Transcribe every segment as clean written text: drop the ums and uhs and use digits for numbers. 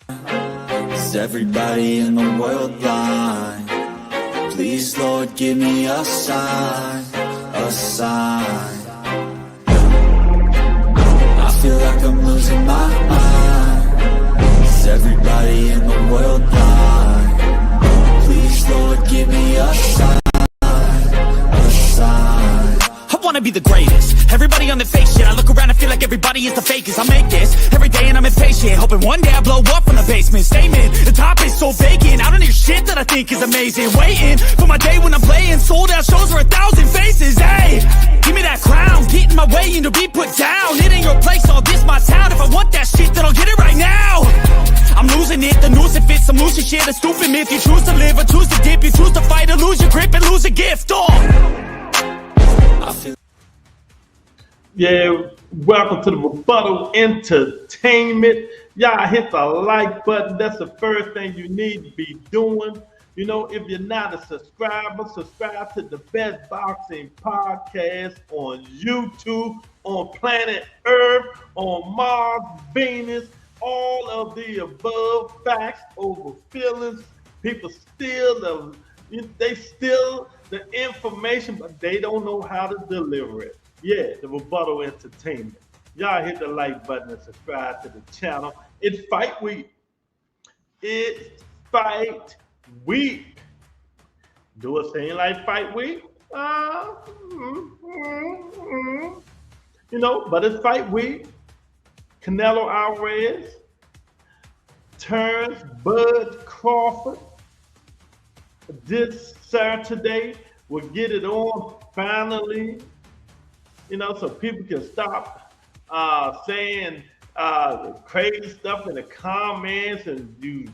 Is everybody in the world blind? Please, Lord, give me a sign, a sign. I feel like I'm losing my mind. Is everybody in the world blind? Please, Lord, give me a sign, a sign. I wanna be the greatest. Everybody on the fake shit. I look around and feel like everybody is the fakest. I make this every day and I'm impatient, hoping one day I blow up from the basement. Statement, the top is so vacant. I don't hear shit that I think is amazing. Waiting for my day when I'm playing sold out shows for 1,000 faces. Hey, give me that crown, get in my way and to be put down. It ain't your place, all this my town. If I want that shit, then I'll get it right now. I'm losing it, the noose it fits. I'm losing shit, a stupid myth. You choose to live or choose to dip. You choose to fight or lose your grip and lose a gift. Yeah, welcome to the Rebuttal Entertainment. Y'all hit the like button. That's the first thing you need to be doing. You know, if you're not a subscriber, subscribe to the best boxing podcast on YouTube, on planet Earth, on Mars, Venus, all of the above. Facts over feelings. People steal the information, but they don't know how to deliver it. Yeah, the Rebuttal Entertainment. Y'all hit the like button and subscribe to the channel. It's fight week. It's fight week. Do it seem like fight week? You know, but it's fight week. Canelo Alvarez turns Bud Crawford this Saturday. We'll get it on finally. You know, so people can stop saying crazy stuff in the comments, and you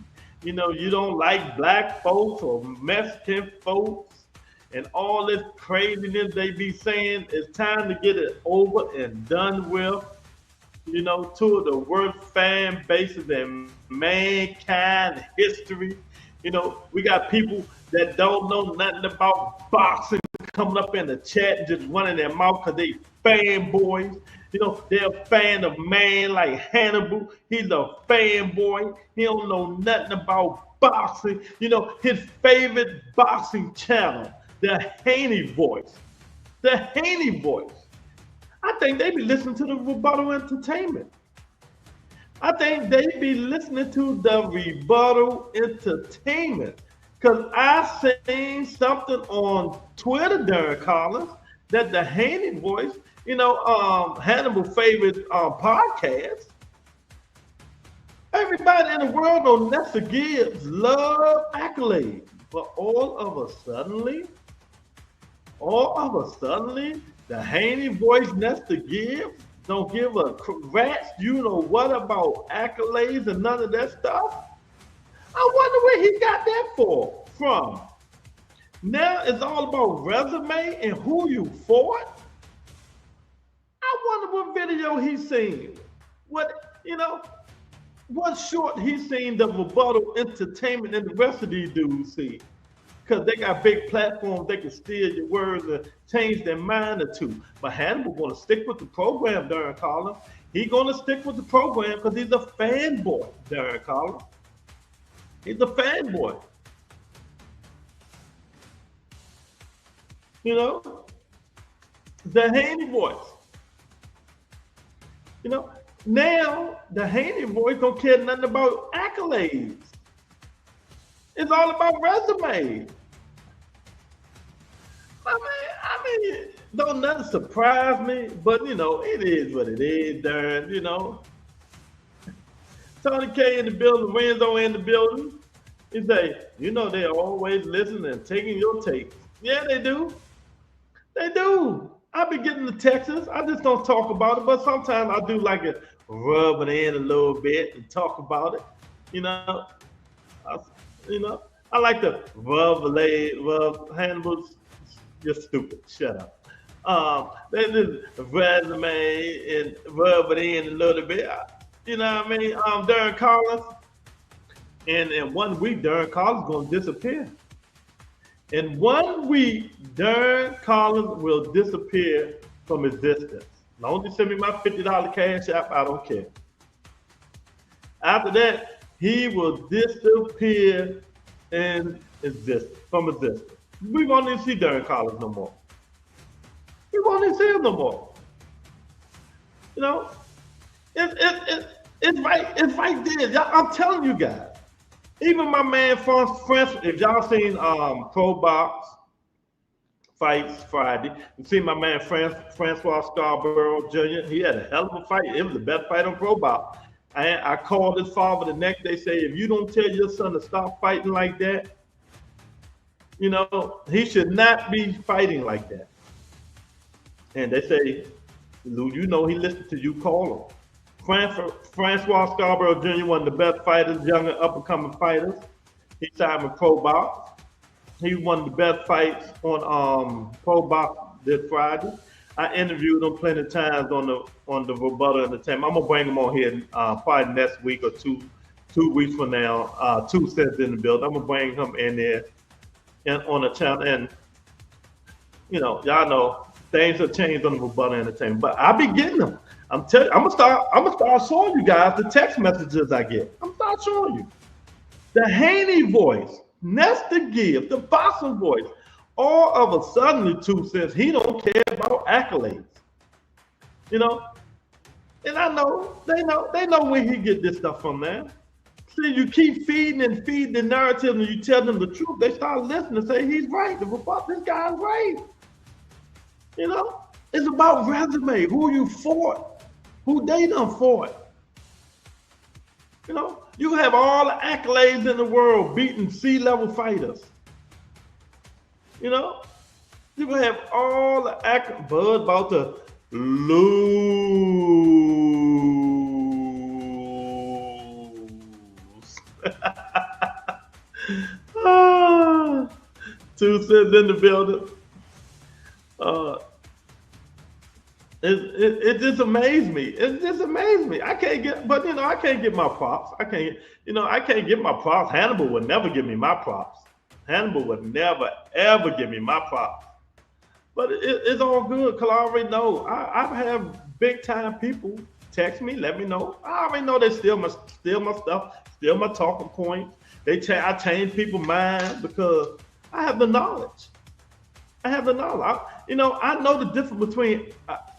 don't like black folks or Mexican folks and all this craziness they be saying. It's time to get it over and done with. You know, two of the worst fan bases in mankind history. You know, we got people that don't know nothing about boxing coming up in the chat and just running their mouth because they fanboys. You know, they're a fan of man like Hannibal. He's a fanboy. He don't know nothing about boxing. You know, his favorite boxing channel, the Haney Voice. The Haney Voice. I think they be listening to the Rebuttal Entertainment. I think they be listening to the Rebuttal Entertainment. Because I seen something on Twitter, Darren Collins, that the Haney Voice, you know, Hannibal's favorite podcast. Everybody in the world on Nestor Gibbs love accolades. But all of a suddenly, the Haney Voice, Nestor Gibbs, don't give a rat's you know what about accolades and none of that stuff. I wonder where he got that from. Now it's all about resume and who you fought. I wonder what video he's seen. What short he's seen the Rebuttal Entertainment and the rest of these dudes see. Because they got big platforms, they can steal your words and change their mind or two. But Hannibal's gonna stick with the program, Darren Collins. He's gonna stick with the program because he's a fanboy, Darren Collins. He's a fanboy. You know, the Haney Voice. You know, now the Haney Voice don't care nothing about accolades. It's all about resume. I mean, don't nothing surprise me, but you know, it is what it is, Darren, you know. Tony K in the building, Renzo in the building. He say, you know, they're always listening and taking your take. Yeah, they do. They do. I be getting the texts. I just don't talk about it, but sometimes I do like to rub it in a little bit and talk about it. You know, I like to rub Hannibal's. You're stupid. Shut up. They just resume and rub it in a little bit. You know what I mean? Darren Collins. And in 1 week, Darren Collins is going to disappear. In 1 week, Darren Collins will disappear from existence. As long as you send me my $50 cash app, I don't care. After that, he will disappear from existence. We won't even see Darren Collins no more. We won't even see him no more. You know, it's right there. I'm telling you guys. Even my man France, if y'all seen Pro Box Fights Friday, you see my man Francois Scarborough Jr. He had a hell of a fight. It was the best fight on Pro Box. I called his father the next day, say, if you don't tell your son to stop fighting like that, you know, he should not be fighting like that. And they say, Lou, you know he listened to you call him. Francois Scarborough Jr., one of the best fighters, younger up-and-coming fighters. He signed with Pro Box. He won the best fights on Pro Box this Friday. I interviewed him plenty of times on the Rebuttal Entertainment. I'm gonna bring him on here probably next week or two weeks from now. 2 cents in the build. I'm gonna bring him in there and on the channel. And you know, y'all know things have changed on the Rebuttal Entertainment, but I be getting them. I'm gonna start showing you guys the text messages I get. I'm gonna start showing you the Haney voice, Nesta Gibbs, the boxing voice. All of a sudden, the 2 cents, he don't care about accolades. You know, and I know they know where he get this stuff from, man. See, you keep feeding the narrative, and you tell them the truth. They start listening and say he's right. This guy's right. You know, it's about resume. Who you fought, who they done fought. You know, you have all the accolades in the world beating C-level fighters. You know, you have all the Bud about to lose. 2 cents in the building. It just amazed me. It just amazed me. I can't get my props. I can't get my props. Hannibal would never give me my props. Hannibal would never, ever give me my props. But it's all good, because I already know. I have big-time people text me, let me know. I already know they steal my stuff, steal my talking points. I change people's minds because I have the knowledge. I know the difference between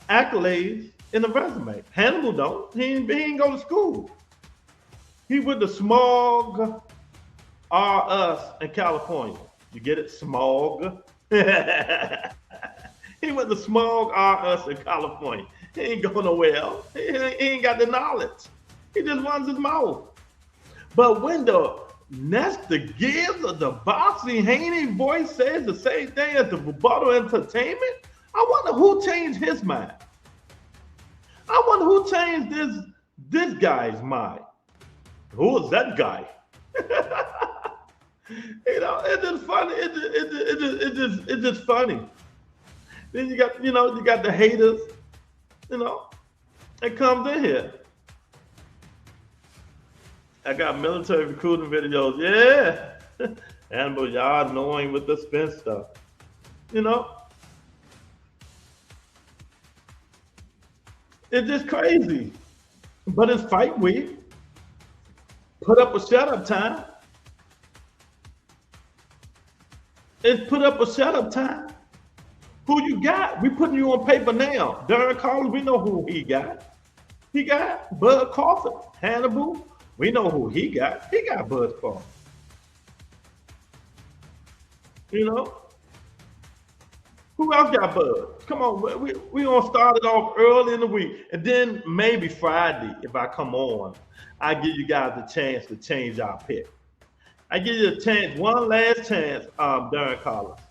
accolades and a resume. Hannibal don't. He ain't go to school. He went to Smog R-Us in California. You get it? Smog. He went to Smog R-Us in California. He ain't going nowhere else. He ain't got the knowledge. He just runs his mouth. But when the Nesta Gibbs of the boxing Haney voice says the same thing as the Rebuttal Entertainment, I wonder who changed his mind. I wonder who changed this guy's mind. Who is that guy? You know, it's just funny. It's just funny. Then you got the haters. You know, it comes in here. I got military recruiting videos. Yeah, and but y'all annoying with the spin stuff. You know, it's just crazy. But it's fight week. Put up a shut up time. It's put up a shut up time. Who you got? We putting you on paper now. Darren Collins, we know who he got. He got Bud Crawford. Hannibal, we know who he got. He got Bud Crawford. You know? Who else got Bud? Come on, we gonna start it off early in the week. And then maybe Friday, if I come on, I give you guys a chance to change our pick. I give you a chance, one last chance, Darren Collins.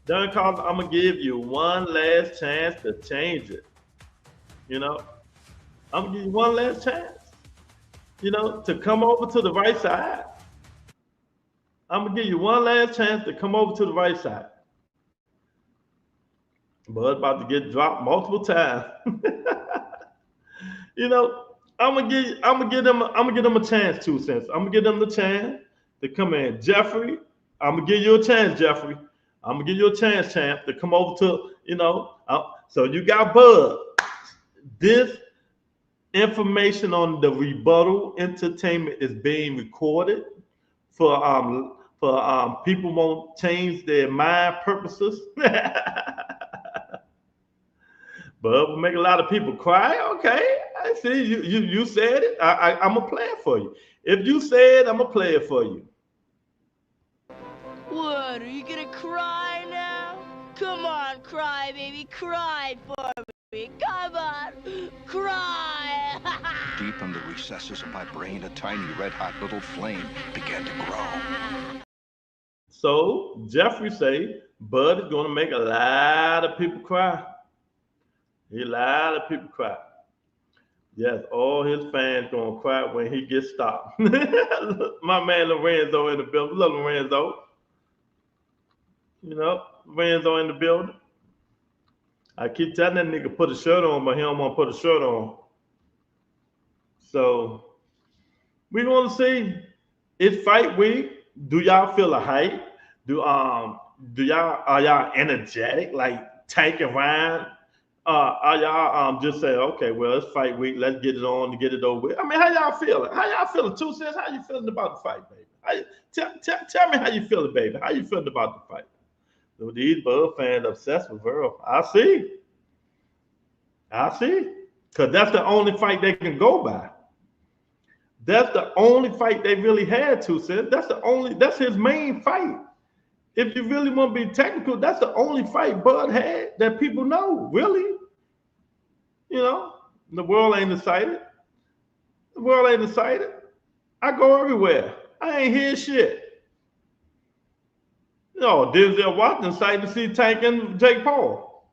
Darren Collins, I'm gonna give you one last chance to change it. You know, I'm gonna give you one last chance. You know, to come over to the right side. I'm gonna give you one last chance to come over to the right side. Bud about to get dropped multiple times. You know, I'm gonna give them a chance, 2 cents. I'm gonna give them the chance to come in. Jeffrey, I'm gonna give you a chance, Jeffrey. I'm gonna give you a chance, champ, to come over to, you know. So you got Bud. This Information on the rebuttal entertainment is being recorded for people won't change their mind purposes. But will make a lot of people cry. Okay, I see you said it. I'm gonna play it for you. If you said, I'm gonna play it for you. What, are you gonna cry now? Come on, cry, baby, cry for me. Come on, cry. Deep in the recesses of my brain, a tiny red-hot little flame began to grow. So Jeffrey say Bud is gonna make a lot of people cry. A lot of people cry. Yes, all his fans gonna cry when he gets stopped. My man Lorenzo in the building. Love Lorenzo. You know, Lorenzo in the building. I keep telling that nigga put a shirt on, but he don't want to put a shirt on. So we gonna see. It's fight week. Do y'all feel a hype? Do y'all are y'all energetic like Tank and Ryan? Are y'all just say, okay, well, it's fight week, let's get it on to get it over with? I mean, how y'all feeling? How y'all feeling? 2 cents, how you feeling about the fight, baby? Tell me how you feeling, baby. How you feeling about the fight? These Bud fans obsessed with Earl. I see. Because that's the only fight they can go by. That's the only fight they really had, 2 cents. That's his main fight. If you really want to be technical, that's the only fight Bud had that people know, really. You know, the world ain't excited. The world ain't excited. I go everywhere. I ain't hear shit. You know, Denzel Washington excited to see Tank and Jake Paul.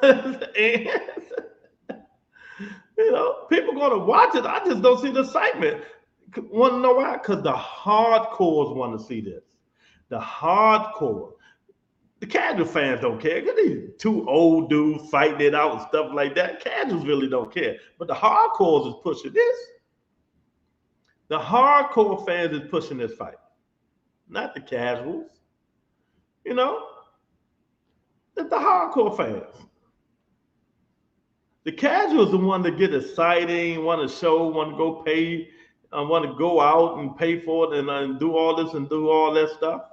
And, you know, people going to watch it. I just don't see the excitement. Want to know why? Because the hardcores want to see this. The hardcore. The casual fans don't care. Because these 2 old dudes fighting it out and stuff like that. Casuals really don't care. But the hardcores is pushing this. The hardcore fans is pushing this fight. Not the casuals. You know? It's the hardcore fans. The casuals are the one that get exciting, want to show, want to go pay. I want to go out and pay for it and do all this and do all that stuff.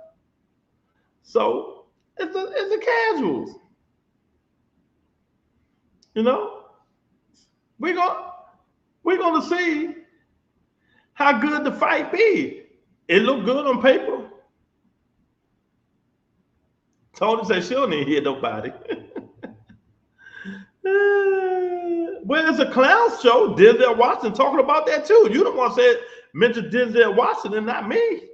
So it's the casuals. You know, we're gonna see how good the fight be. It look good on paper. Tony said she don't even hear nobody. Well, it's a clown show. Denzel Washington talking about that too. You don't want to say mention Denzel Washington, not me.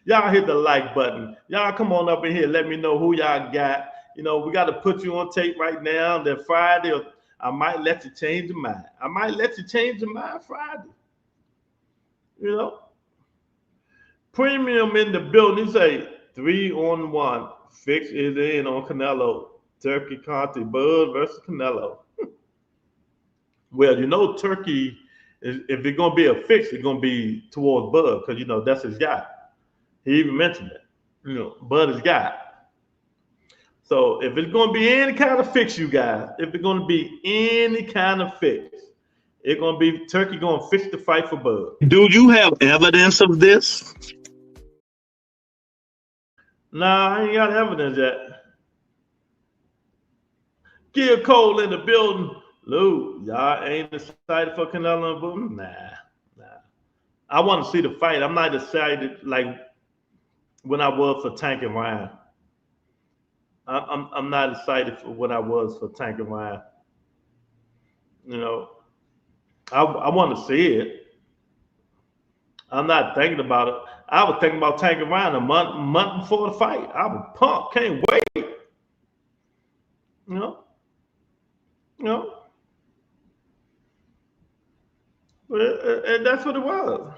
Y'all hit the like button. Y'all come on up in here. Let me know who y'all got. You know, we got to put you on tape right now. Then Friday, I might let you change your mind. I might let you change your mind Friday. You know, Premium in the building. He say 3-on-1. Fix is in on Canelo. Turkey Conti, Bud versus Canelo. Well, you know, Turkey, if it's going to be a fix, it's going to be towards Bud because, you know, that's his guy. He even mentioned it. You know, Bud is guy. So if it's going to be any kind of fix, you guys, if it's going to be any kind of fix, it's going to be Turkey going to fix the fight for Bud. Do you have evidence of this? Nah, I ain't got evidence yet. Gil Cole in the building. Lou, y'all ain't excited for Canelo and Bud? Nah. I want to see the fight. I'm not excited like when I was for Tank and Ryan. I'm not excited for what I was for Tank and Ryan. You know, I want to see it. I'm not thinking about it. I was thinking about Tank and Ryan a month before the fight. I was pumped. Can't wait. You know. And that's what it was.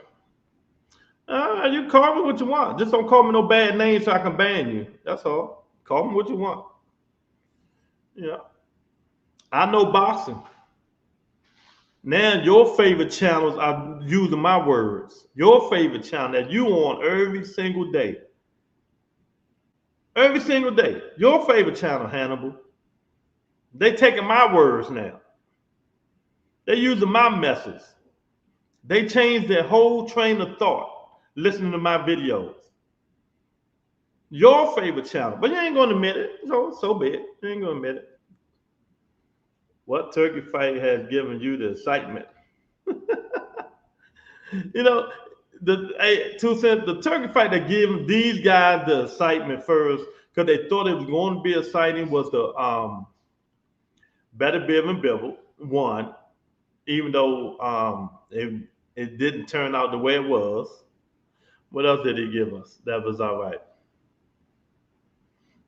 You call me what you want. Just don't call me no bad names so I can ban you. That's all. Call me what you want. Yeah. I know boxing. Now your favorite channels are using my words. Your favorite channel that you on every single day. Every single day. Your favorite channel, Hannibal. They taking my words now. They using my message. They changed their whole train of thought listening to my videos. Your favorite channel, but you ain't going to admit it. So be it. You ain't going to admit it. What turkey fight has given you the excitement? You know, the turkey fight that gave these guys the excitement first, because they thought it was going to be exciting, was the Better Biv and Bibble one, even though it didn't turn out the way it was. What else did he give us that was all right?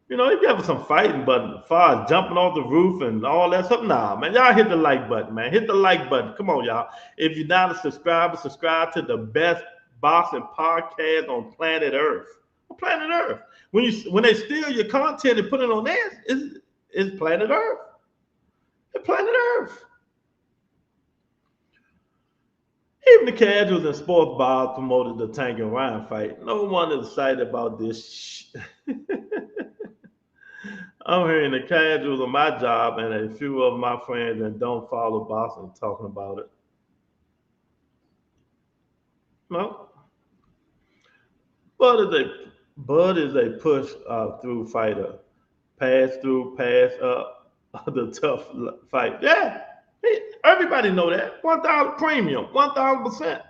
You know, he gave us some fighting, but as far as jumping off the roof and all that stuff, nah, man. Y'all hit the like button, man. Hit the like button. Come on, y'all. If you're not a subscriber, subscribe to the best boxing podcast on planet Earth. On planet Earth. When they steal your content and put it on theirs, it's planet Earth. It's planet Earth. Even the casuals and sports bars promoted the Tank and Ryan fight. No one is excited about this. I'm hearing the casuals of my job and a few of my friends that don't follow boxing talking about it. No. Bud is a push through fighter. Pass through, pass up, the tough fight. Yeah. Everybody know that. 1,000 premium, 1,000%.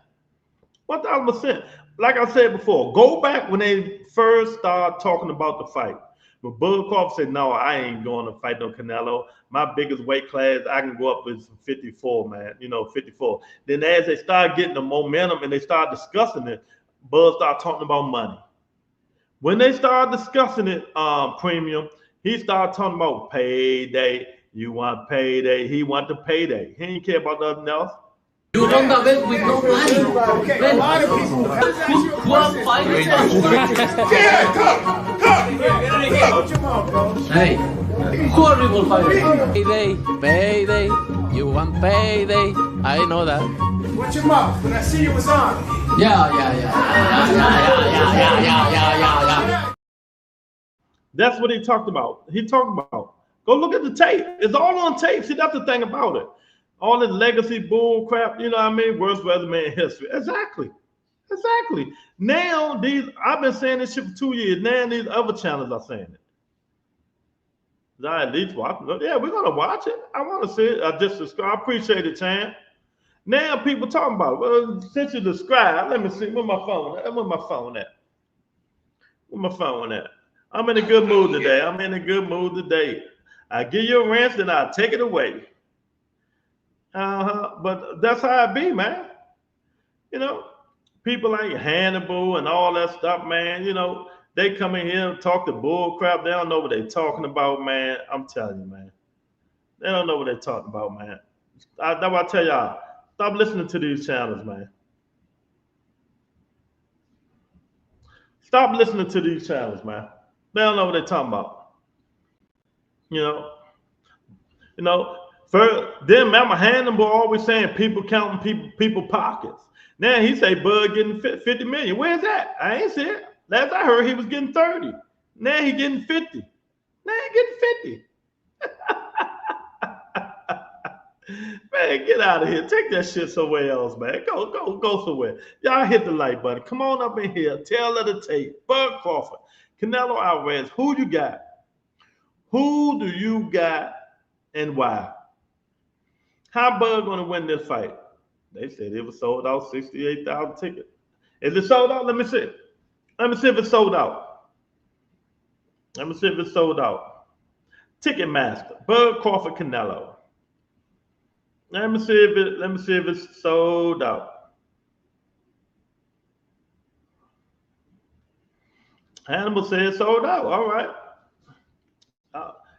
1,000%. Like I said before, go back when they first started talking about the fight. But Bud Crawford said, no, I ain't going to fight no Canelo. My biggest weight class, I can go up with 54, man. 54. Then as they start getting the momentum and they start discussing it, Bud started talking about money. When they started discussing it, premium, he started talking about payday. You want payday. He want the payday. He didn't care about nothing else. You won the belt with no money. Okay, a lot of people. Who are fighting? Yeah, come. Watch your mouth, bro. Hey, who are people fighting? Payday. You want payday. I know that. Watch your mouth. When I see you was on. Yeah. That's what he talked about. Go look at the tape. It's all on tape. See, that's the thing about it. All this legacy bull crap, you know what I mean? Worst weatherman in history. Exactly. Now, I've been saying this shit for 2 years. Now these other channels are saying it. I at least watch it. Yeah, we're going to watch it. I want to see it. I just subscribe. I appreciate it, Chan. Now people talking about it. Well, since you subscribe, let me see. Where my phone at? Where my phone at? I'm in a good mood today. I give you a rinse, then I'll take it away. But that's how it be, man. People like Hannibal and all that stuff, man. They come in here and talk the bull crap. They don't know what they're talking about, man. I'm telling you, man. They don't know what they're talking about, man. That's why I tell y'all, stop listening to these channels, man. Stop listening to these channels, man. They don't know what they're talking about. Then remember Hannibal always saying people counting people pockets. Now he say Bud getting 50 million. Where's that? I ain't see it. Last I heard he was getting 30. Now he getting 50. Man, get out of here. Take that shit somewhere else, man. Go somewhere. Y'all hit the like button. Come on up in here. Tell her the tape. Bud Crawford, Canelo Alvarez. Who you got? Who do you got and why? How Bud gonna win this fight? They said it was sold out, 68,000 tickets. Is it sold out? Let me see. Let me see if it's sold out. Ticketmaster, Bud Crawford Canelo. Let me see if it's sold out. Hannibal said it's sold out. All right.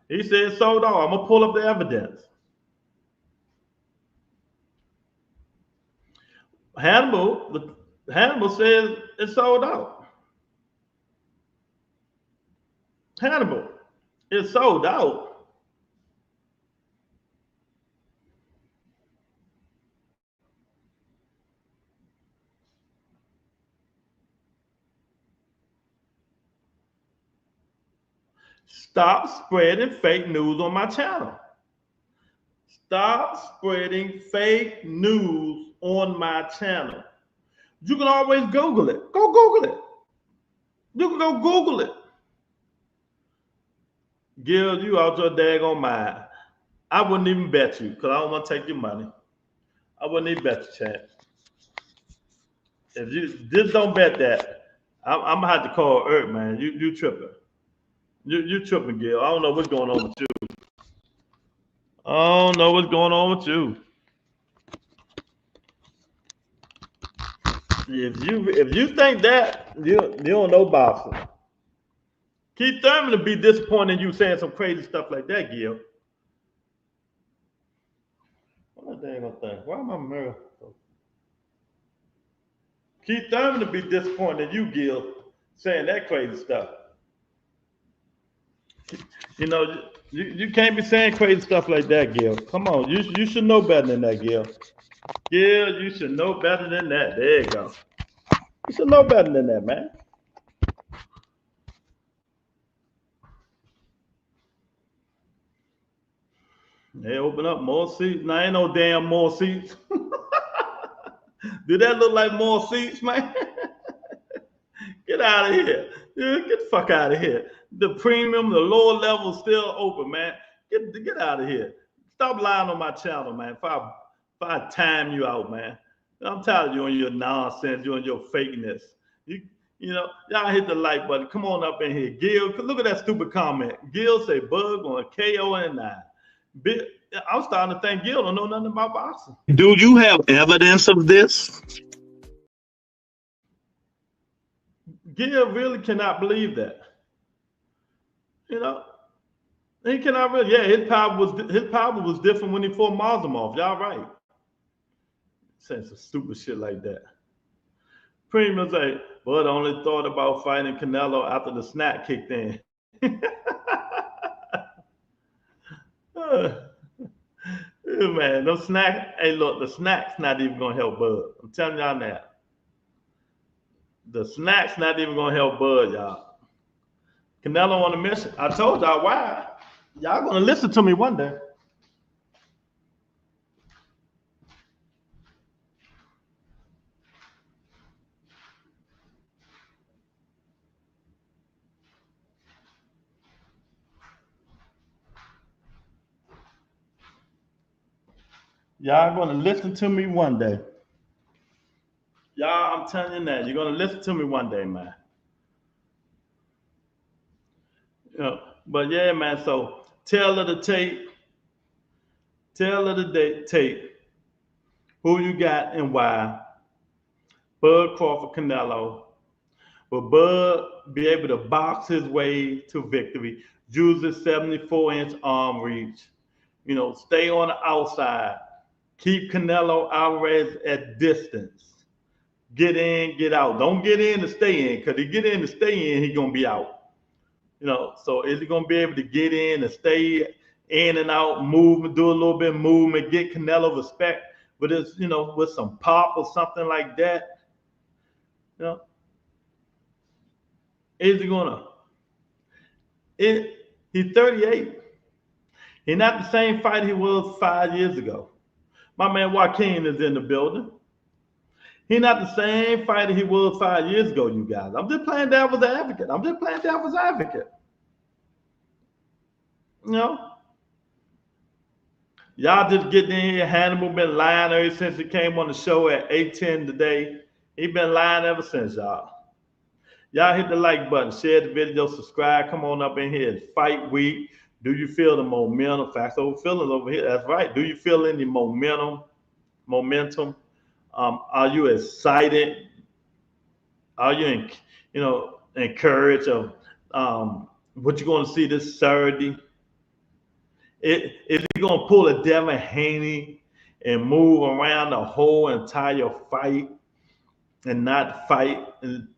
He said it's sold out. I'm gonna pull up the evidence. Hannibal says it's sold out. Hannibal, it's sold out. Stop spreading fake news on my channel. Stop spreading fake news on my channel. You can always Google it. Go Google it. You can go Google it. Gil, you out your daggone mind. I wouldn't even bet you because I don't want to take your money. I wouldn't even bet you, chance. If you just don't bet that, I'm gonna have to call Earth, man. You tripping. You tripping, Gil. I don't know what's going on with you. I don't know what's going on with you. If you think that, you don't know boxing. Keith Thurman to be disappointed in you saying some crazy stuff like that, Gil. What the dang thing? Why am I mirror? Keith Thurman to be disappointed in you, Gil, saying that crazy stuff. You know, you can't be saying crazy stuff like that, Gil. Come on, you should know better than that, Gil. Gil, you should know better than that. There you go. You should know better than that, man. They open up more seats. Now ain't no damn more seats. Do that look like more seats, man? Get out of here. Get the fuck out of here. The premium, the lower level still open, man. Get out of here. Stop lying on my channel, man. If I time you out, man. I'm tired of you and your nonsense, you and your fakeness. You know, y'all hit the like button. Come on up in here. Gil, look at that stupid comment. Gil say Bug on KO and 9. I'm starting to think Gil don't know nothing about boxing. Do you have evidence of this? Gil really cannot believe that. You know, he cannot really. Yeah, his power was different when he fought Mazamov. Y'all right. Saying some stupid shit like that. Premium say, Bud only thought about fighting Canelo after the snack kicked in. Man, those snacks. Hey, look, the snacks not even gonna help Bud. I'm telling y'all now. The snacks not even gonna help Bud, y'all. Canelo on a mission. I told y'all why. Y'all gonna listen to me one day. Y'all gonna listen to me one day. Y'all, I'm telling you that. You're gonna listen to me one day, man. You know, but yeah, man, so tell of the tape. Tell of the tape. Who you got and why. Bud Crawford Canelo. Will Bud be able to box his way to victory? Use his 74-inch arm reach. You know, stay on the outside. Keep Canelo Alvarez at distance. Get in, get out. Don't get in to stay in, because if he get in to stay in, he's going to be out. You know, so is he going to be able to get in and stay in and out, move, do a little bit of movement, get Canelo respect, but it's, you know, with some pop or something like that. You know, is he going to? He's 38. He's not the same fighter he was 5 years ago. My man Joaquin is in the building. He's not the same fighter he was 5 years ago, you guys. I'm just playing devil's advocate. You know? Y'all just getting in here. Hannibal been lying ever since he came on the show at 8:10 today. He been lying ever since, y'all. Y'all hit the like button, share the video, subscribe. Come on up in here. It's fight week. Do you feel the momentum? Facts over feelings over here. That's right. Do you feel any momentum? Are you excited? Are you, encouraged of what you're going to see this Saturday? Is he going to pull a Devin Haney and move around the whole entire fight and not fight? And,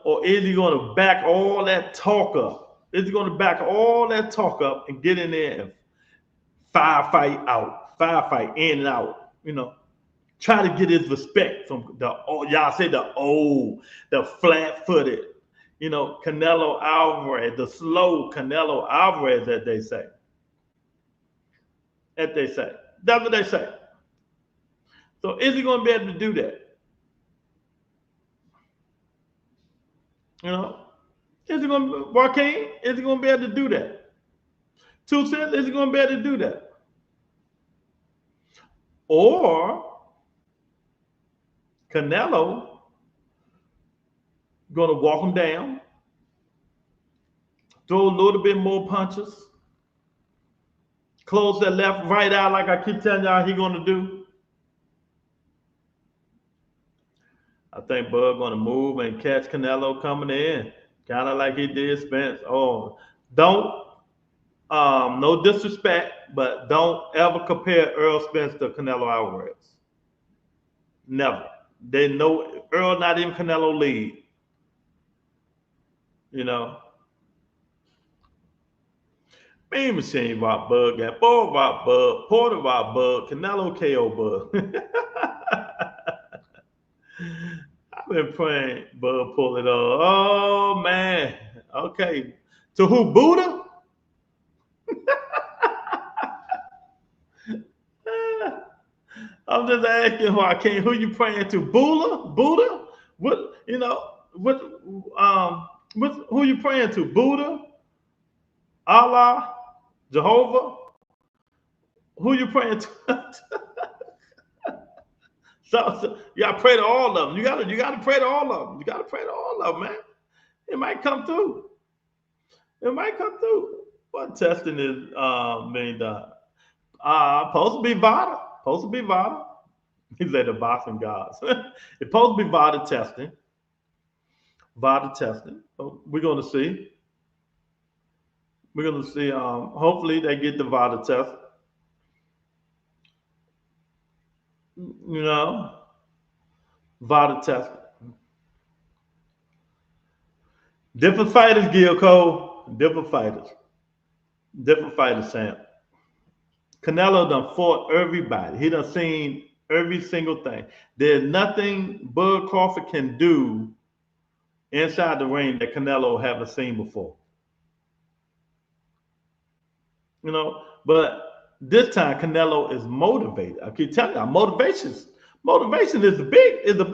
or is he going to back all that talk up? Is he going to back all that talk up and get in there and firefight in and out? Try to get his respect from the flat-footed, Canelo Alvarez, the slow Canelo Alvarez, that they say. as they say. That's what they say. So is he going to be able to do that? You know, is he going to, Joaquin, is he going to be able to do that? 2 Cents, is he going to be able to do that? Or Canelo going to walk him down, throw a little bit more punches, close that left, right eye like I keep telling y'all he going to do. I think Bud going to move and catch Canelo coming in, kind of like he did Spence. Oh, don't, no disrespect, but don't ever compare Earl Spence to Canelo Alvarez. Never. They know Earl not even Canelo lead. You know. Mean Machine rock Bud, got Boy rock Bud, Porter rock Bud, Canelo KO Bud. I've been praying Bud pull it off. Oh man. Okay. To who? Buddha? I'm just asking Joaquin, who you praying to? Buddha? What, you know, who you praying to? Buddha? Allah? Jehovah? Who you praying to? So you gotta pray to all of them. You gotta pray to all of them. You gotta pray to all of them, man. It might come through. It might come through. What testing is being done? Supposed to be Vada. Supposed to be Vada. He said the boxing gods. It's supposed to be Vada testing. Vada testing. So we're gonna see. We're gonna see. Hopefully they get the Vada test. You know, Vada test. Different fighters, Gil Cole. Different fighters. Different fighters, Sam. Canelo done fought everybody. He done seen every single thing. There's nothing Bud Crawford can do inside the ring that Canelo haven't seen before. You know, but this time Canelo is motivated. I keep telling you, motivation is a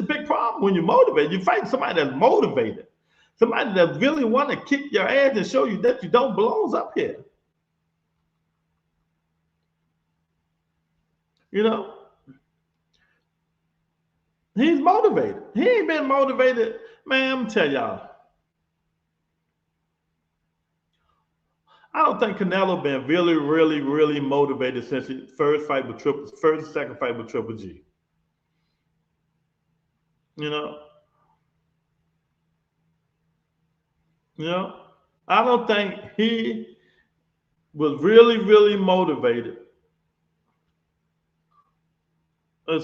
big problem when you're motivated. You fight somebody that's motivated, somebody that really want to kick your ass and show you that you don't belong up here. You know, he's motivated. He ain't been motivated, man. I'm telling y'all. I don't think Canelo been really motivated since his first and second fight with Triple G. You know, I don't think he was really motivated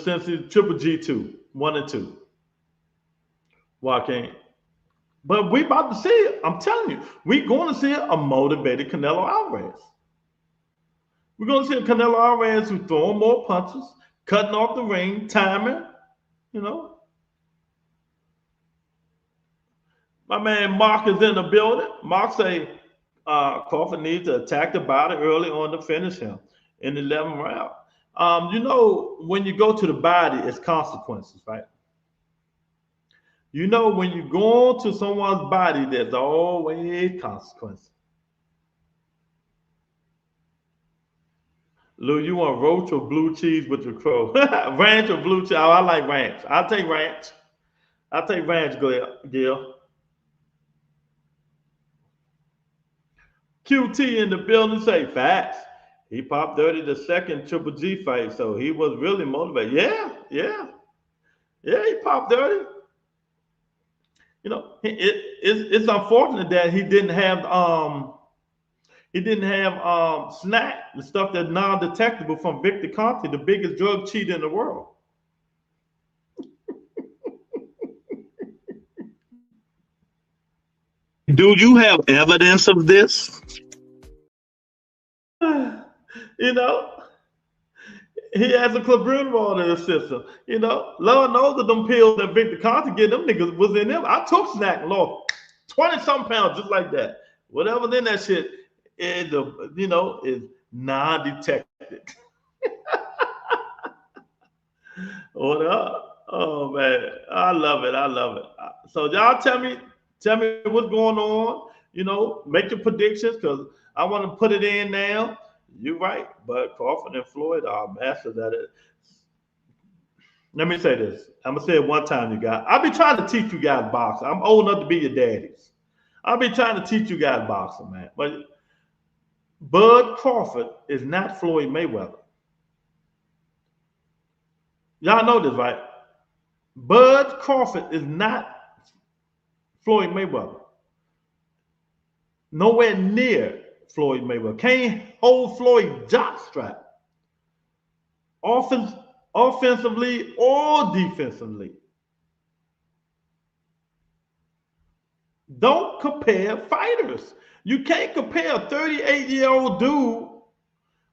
since his Triple G 1 and 2. Joaquin. But we about to see it. I'm telling you, we're going to see a motivated Canelo Alvarez. We're going to see a Canelo Alvarez who's throwing more punches, cutting off the ring, timing, you know. My man Mark is in the building. Mark say Crawford needs to attack the body early on to finish him in the 11th round. You know, when you go to the body, it's consequences, right? You know, when you go to someone's body, there's always consequences. Lou, you want roach or blue cheese with your crow? Ranch or blue cheese? Oh, I like ranch. I'll take ranch. I'll take ranch, Gil. QT in the building say facts. He popped 30 the second Triple G fight, so he was really motivated. Yeah, he popped 30. You know, it's unfortunate that he didn't have snack, the stuff that's non-detectable from Victor Conte, the biggest drug cheater in the world. Do you have evidence of this? You know, he has a clenbuterol in his system. You know, Lord knows that them pills that Victor Conte get, them niggas was in them. I took snack, Lord, 20-something pounds just like that. Whatever's in that shit is non-detected. What up? Oh man, I love it. I love it. So y'all tell me what's going on. You know, make your predictions because I want to put it in now. You're right, but Crawford and Floyd are masters at it. Let me say this. I'm gonna say it one time, you guys. I'll be trying to teach you guys boxing. I'm old enough to be your daddies. I'll be trying to teach you guys boxing, man. But Bud Crawford is not Floyd Mayweather. Y'all know this, right? Bud Crawford is not Floyd Mayweather. Nowhere near Floyd Mayweather. Can't hold Floyd jockstrap. Offensively or defensively. Don't compare fighters. You can't compare a 38-year-old dude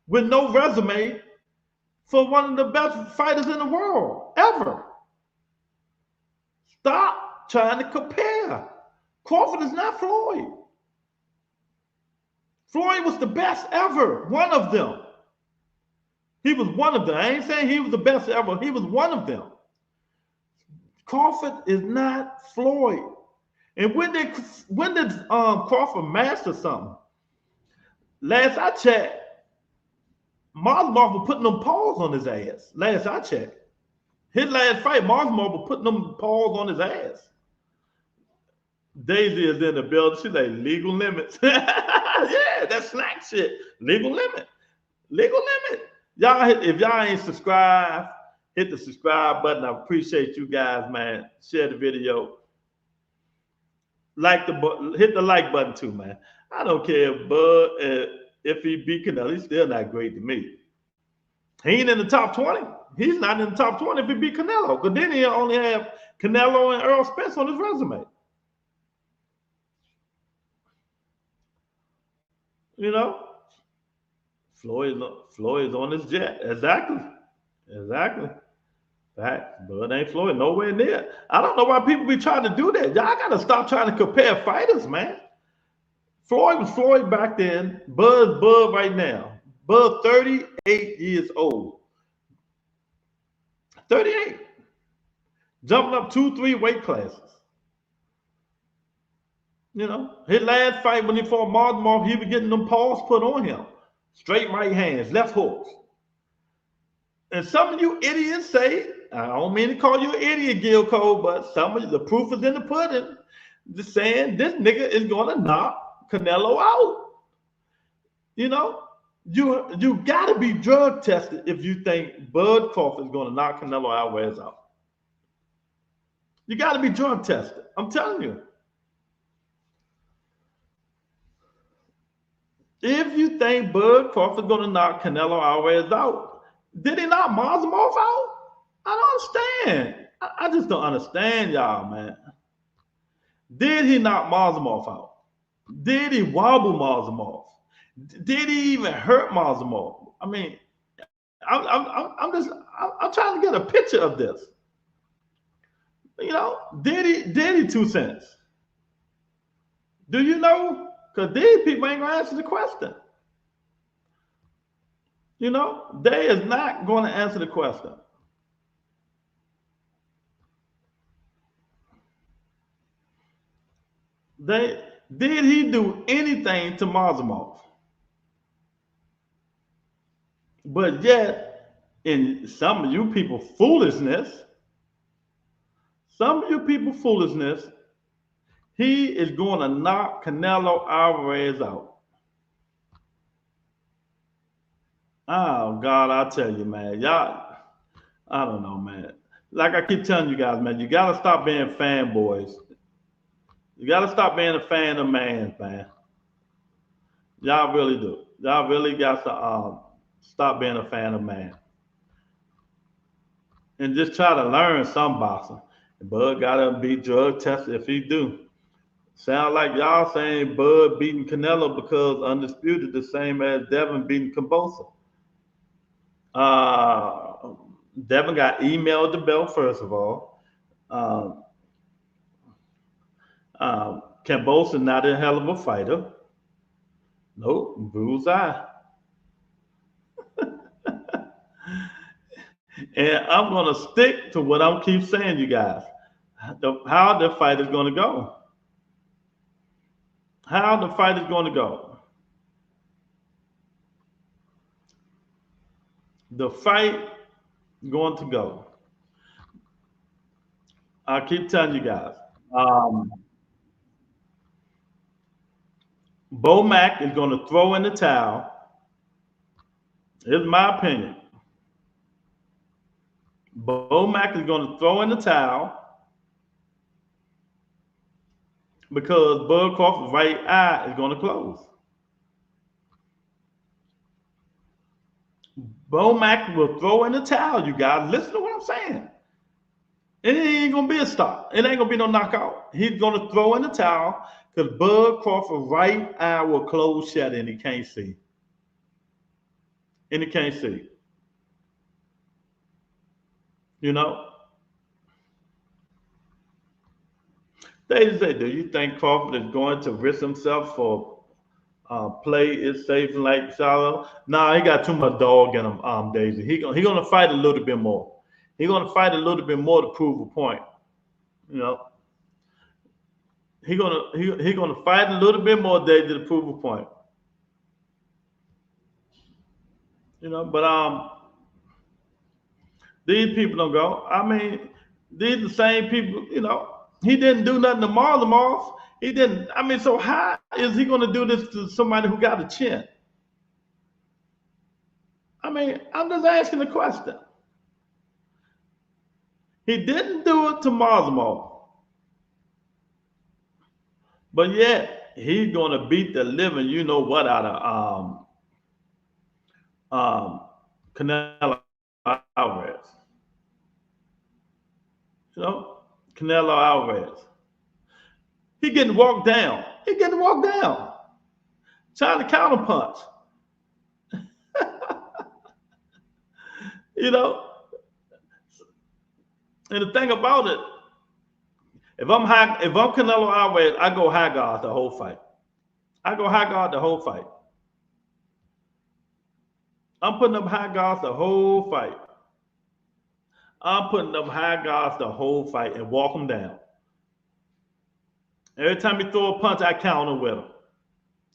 with no resume for one of the best fighters in the world ever. Stop trying to compare. Crawford is not Floyd. Floyd was the best ever, one of them. He was one of them. I ain't saying he was the best ever. He was one of them. Crawford is not Floyd. And when did Crawford master something? Last I checked, Marsmore was putting them paws on his ass. Last I checked. His last fight, Marsmore was putting them paws on his ass. Daisy is in the building. She's like, legal limits. Yeah, that snack shit. Legal limit. Legal limit. Y'all, if y'all ain't subscribed, hit the subscribe button. I appreciate you guys, man. Share the video. Hit the like button too, man. I don't care if Bud, if he beat Canelo, he's still not great to me. He ain't in the top 20. He's not in the top 20 if he beat Canelo. Because then he only have Canelo and Earl Spence on his resume. You know? Floyd's on his jet. Exactly. Fact. Bud ain't Floyd nowhere near. I don't know why people be trying to do that. Y'all got to stop trying to compare fighters, man. Floyd was Floyd back then. Bud's Bud right now. Bud 38 years old. 38. Jumping up 2-3 weight classes. You know, his last fight when he fought Marsmore, he was getting them paws put on him. Straight right hands, left hooks. And some of you idiots say, I don't mean to call you an idiot, Gil Cole, but some of you, the proof is in the pudding. Just saying this nigga is going to knock Canelo out. You know, you got to be drug tested if you think Bud Crawford is going to knock Canelo Alvarez out. You got to be drug tested. I'm telling you. If you think Bud Crawford is going to knock Canelo Alvarez out, did he knock Marsmore out? I don't understand. I just don't understand y'all, man. Did he knock Marsmore out? Did he wobble Marsmore? Did he even hurt Marsmore? I mean, I'm trying to get a picture of this. You know, did he 2 cents? Do you know? Because these people ain't gonna answer the question. You know, they is not going to answer the question. Did he do anything to Marsmore? But yet, in some of you people foolishness, he is going to knock Canelo Alvarez out. Oh, God, I tell you, man. Y'all, I don't know, man. Like I keep telling you guys, man, you got to stop being fanboys. You got to stop being a fan of man, man. Y'all really do. Y'all really got to stop being a fan of man. And just try to learn some boxing. Bud got to be drug tested if he do. Sound like y'all saying Bud beating Canelo because Undisputed the same as Devin beating Kambosa. Devin got emailed the belt, first of all. Kambosa not a hell of a fighter. Nope, bruised eye. And I'm gonna stick to what I'm keep saying, you guys. How the fight is gonna go. How the fight is gonna go. The fight going to go. I keep telling you guys. Um, Bo Mack is going to throw in the towel. It's my opinion. Bo Mack is going to throw in the towel because Bud Crawford's right eye is going to close. Bo Mack will throw in the towel, you guys. Listen to what I'm saying. It ain't going to be a stop. It ain't going to be no knockout. He's going to throw in the towel because Bud Crawford's right eye will close shut and he can't see. And he can't see. You know? They say, do you think Crawford is going to risk himself for play is safe like Charlo? Nah, he got too much dog in him, Daisy. He gonna fight a little bit more. He gonna fight a little bit more to prove a point. You know, he gonna fight a little bit more, Daisy, to prove a point. You know, but these people don't go. I mean, these are the same people. You know, he didn't do nothing to maul them off. He didn't. I mean, so how is he going to do this to somebody who got a chin? I mean, I'm just asking the question. He didn't do it to maul them off. But yet, he's going to beat the living, you know what, out of Canelo Alvarez. You know, Canelo Alvarez. He getting walked down. He getting walked down. Trying to counterpunch. You know? And the thing about it, if I'm Canelo Alvarez, I go high guard the whole fight. I go high guard the whole fight. I'm putting up high guards the whole fight. I'm putting up high guards the whole fight and walk them down. Every time he throw a punch, I counter with him.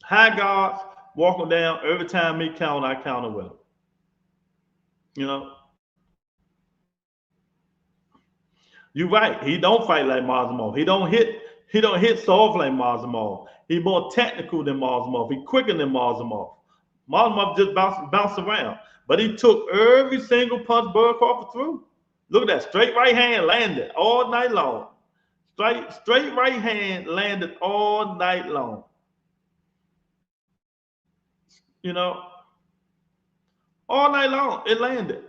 High guards, walk him down. Every time he counter, I counter with him. You know? You're right. He don't fight like Mazemov. He don't hit soft like Mazemov. He's more technical than Mazemov. He's quicker than Mazemov. Mazemov just bounce around. But he took every single punch Bud Crawford threw. Look at that. Straight right hand landed all night long. Straight right hand landed all night long. You know, all night long it landed.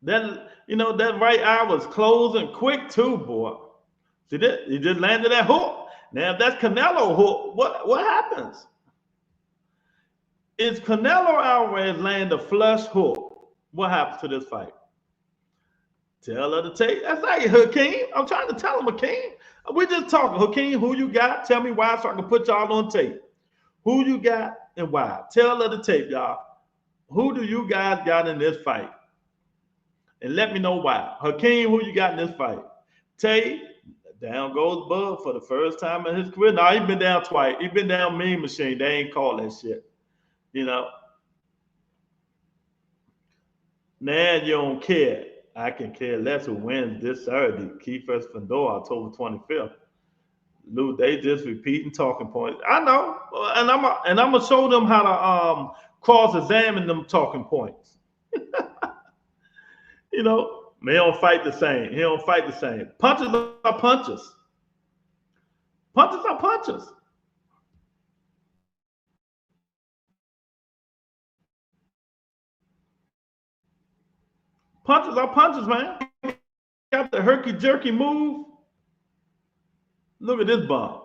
That, you know, that right eye was closing quick too, boy. See that? He just landed that hook. Now if that's Canelo hook, what happens? Is Canelo Alvarez land a flush hook? What happens to this fight? Tell her to take. That's like Hakeem. I'm trying to tell him, Hakeem. We just talking. Hakeem, who you got? Tell me why so I can put y'all on tape. Who you got and why? Tell her to tape, y'all. Who do you guys got in this fight? And let me know why. Hakeem, who you got in this fight? Tay, down goes Bud for the first time in his career. Now, he's been down twice. He's been down Mean Machine. They ain't called that shit. You know. Now you don't care. I can care less who wins this Saturday. Key vs. Fandor, October 25th. Lou, they just repeating talking points. I know, and I'm gonna show them how to cross-examine them talking points. You know, they don't fight the same. He don't fight the same. Punches are punches. Punches are punches. Punches are punches, man. Got the herky-jerky move. Look at this bum.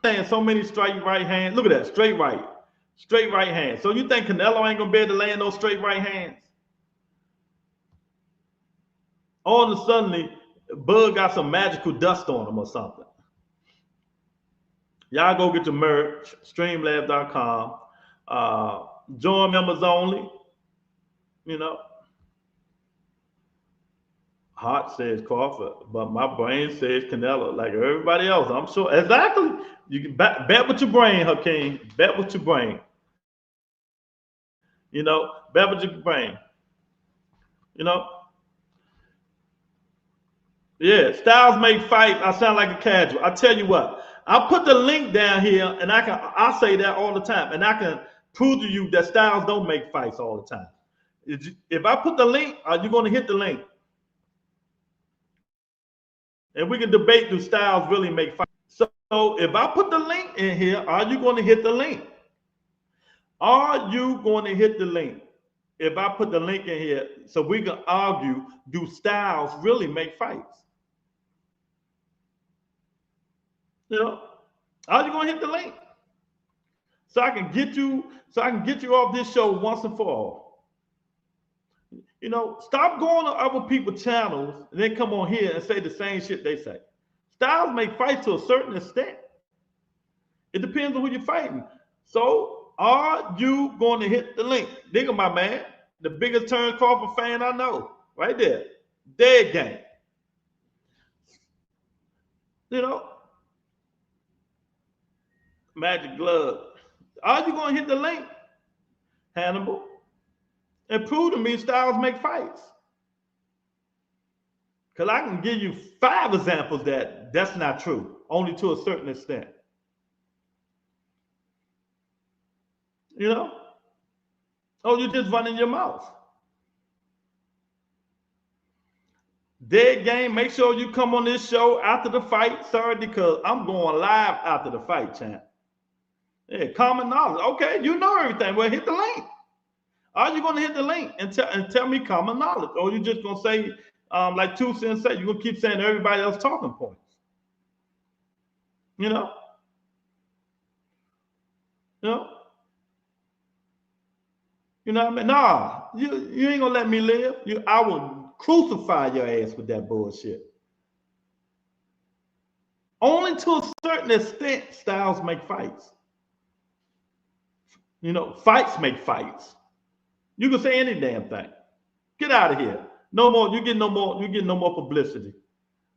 Saying so many straight right hands. Look at that, straight right hand. So you think Canelo ain't gonna be able to land those straight right hands? All of a sudden, Bud got some magical dust on him or something. Y'all go get your merch, streamlab.com. Join members only. You know. Heart says Crawford, but my brain says Canelo, like everybody else. I'm sure. Exactly. You can bet with your brain, Hakeem. Bet with your brain. You know, bet with your brain. You know. Yeah, Styles make fights. I sound like a casual. I tell you what, I'll put the link down here, and I say that all the time, and I can prove to you that Styles don't make fights all the time. If I put the link, are you going to hit the link? And we can debate, do Styles really make fights? So if I put the link in here, are you going to hit the link? Are you going to hit the link? If I put the link in here, so we can argue, do Styles really make fights? You know, are you going to hit the link? So I can get you off this show once and for all. You know, stop going to other people's channels and then come on here and say the same shit they say. Styles make fights to a certain extent. It depends on who you're fighting. So, are you going to hit the link? Nigga, my man, the biggest Terrence Crawford fan I know, right there. Dead game. You know, Magic Glove. Are you going to hit the link, Hannibal? And prove to me Styles make fights. Because I can give you 5 examples that that's not true, only to a certain extent. You know? Oh, you're just running your mouth. Dead game, make sure you come on this show after the fight, sir, because I'm going live after the fight, champ. Yeah, common knowledge. Okay, you know everything. Well, hit the link. Are you going to hit the link and tell me common knowledge? Or you just going to say, like 2 Cents said, you're going to keep saying everybody else talking points? You know? You know? You know what I mean? Nah, you ain't going to let me live. I will crucify your ass with that bullshit. Only to a certain extent, Styles make fights. You know, fights make fights. You can say any damn thing. Get out of here. No more. You get no more publicity.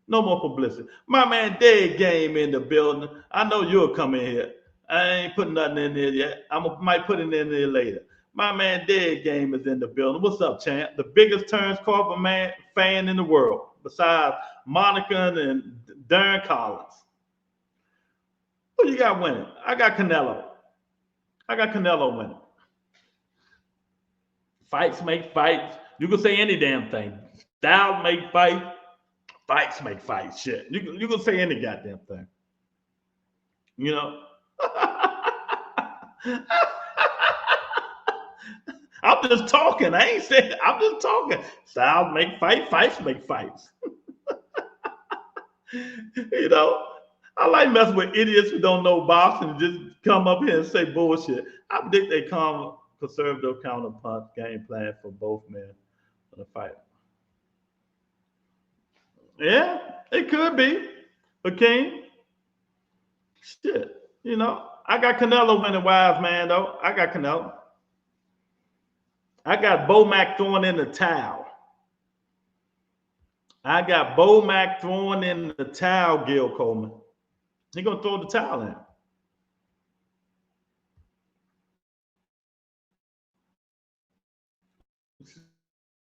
No more publicity. My man Dead Game in the building. I know you'll come in here. I ain't putting nothing in there yet. Might put it in there later. My man Dead Game is in the building. What's up, champ? The biggest Terrence Crawford fan in the world, besides Monica and Darren Collins. Who you got winning? I got Canelo. Winning. Fights make fights. You can say any damn thing. Styles make fights. Fights make fights. Shit. You can say any goddamn thing. You know? I'm just talking. I ain't saying. I'm just talking. Styles make fights. Fights make fights. You know? I like messing with idiots who don't know boxing and just come up here and say bullshit. I predict they come conservative counterpunch game plan for both men for the fight. Yeah, it could be. Okay. Shit. You know, I got Canelo winning wise, man, though. I got Canelo. I got Bo-Mac throwing in the towel. I got Bo-Mac throwing in the towel, Gil Coleman. He's going to throw the towel in.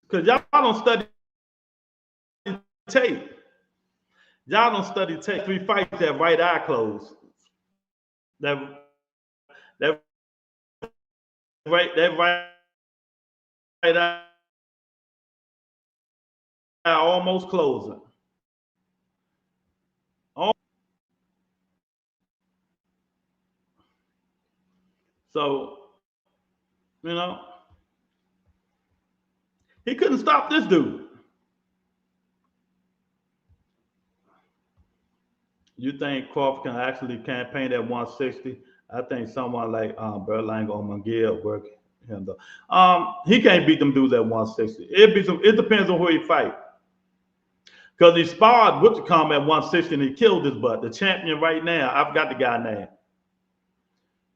Because y'all don't study tape. Y'all don't study tape. 3 fights, that right eye closed. That right eye almost closing. So, you know, he couldn't stop this dude. You think Crawford can actually campaign at 160? I think someone like Berlanga or Munguia work him though. He can't beat them dudes at 160. It depends on who he fight. Because he sparred with the Common at 160 and he killed his butt. The champion right now, I've got the guy name.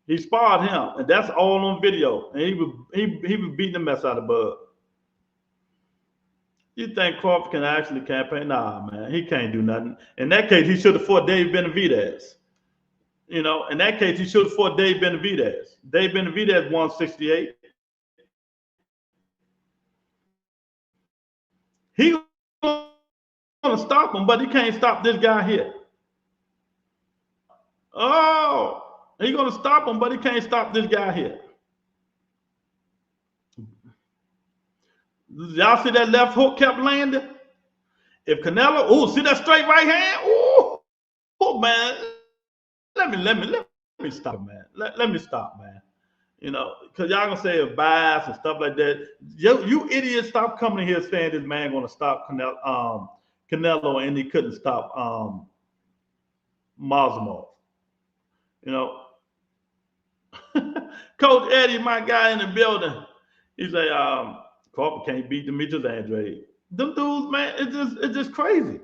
He sparred him, and that's all on video. And he was beating the mess out of Bud. You think Crawford can actually campaign? Nah, man, he can't do nothing. In that case, he should have fought Dave Benavidez. You know, in that case, he should have fought Dave Benavidez. Dave Benavidez 168. He's gonna stop him, but he can't stop this guy here. Oh, he's gonna stop him, but he can't stop this guy here. Y'all see that left hook kept landing? If Canelo, oh, see that straight right hand? Oh, man. Let me stop, man. Let me stop, man. You know, because y'all gonna say it's bias and stuff like that. You idiots, stop coming in here saying this man gonna stop Canelo, and he couldn't stop Mazemov. You know, Coach Eddie, my guy in the building, he say, Crawford can't beat Demetrius Andrade. Them dudes, man, it's just crazy.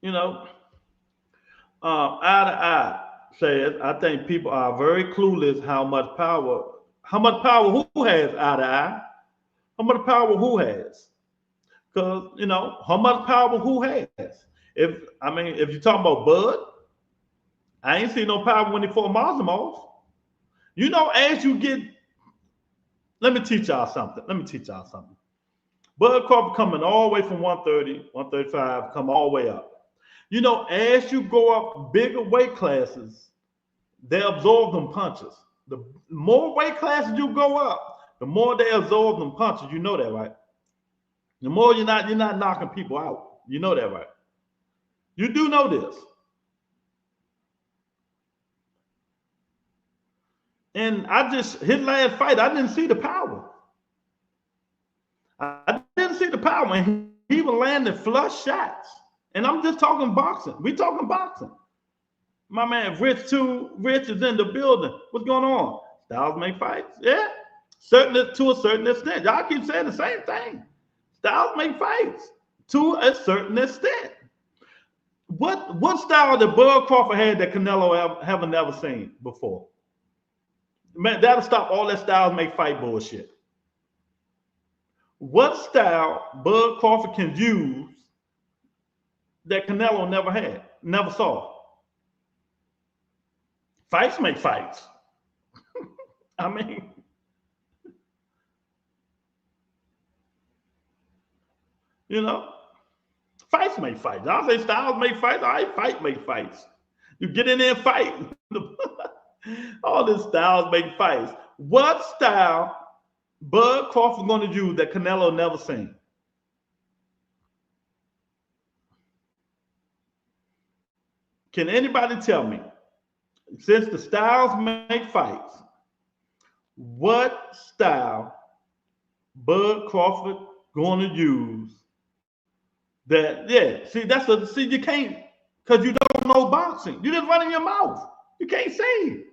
You know, Eye to Eye says, I think people are very clueless how much power who has Eye to Eye, how much power who has. Because, you know, how much power who has. If you're talking about Bud, I ain't seen no power when he fought Mazemov. You know, as you get, let me teach y'all something. Bud Crawford coming all the way from 130, 135, come all the way up. You know, as you go up bigger weight classes, they absorb them punches. The more weight classes you go up, the more they absorb them punches. You know that, right? The more you're not knocking people out. You know that, right? You do know this. And his last fight, I didn't see the power. I didn't see the power. And he was landing flush shots. And I'm just talking boxing. We talking boxing. My man, Rich is in the building. What's going on? Styles make fights. Yeah. To a certain extent. Y'all keep saying the same thing. Styles make fights to a certain extent. What style that Bud Crawford had that Canelo haven't never seen before? Man, that'll stop all that Styles make fight bullshit. What style Bud Crawford can use that Canelo never saw? Fights make fights. I mean, you know, fights make fights. I'll say Styles make fights. All right, fight make fights. You get in there and fight. All this Styles make fights. What style Bud Crawford going to use that Canelo never seen? Can anybody tell me, since the Styles make fights, what style Bud Crawford going to use that, you can't, because you don't know boxing. You just run in your mouth. You can't see.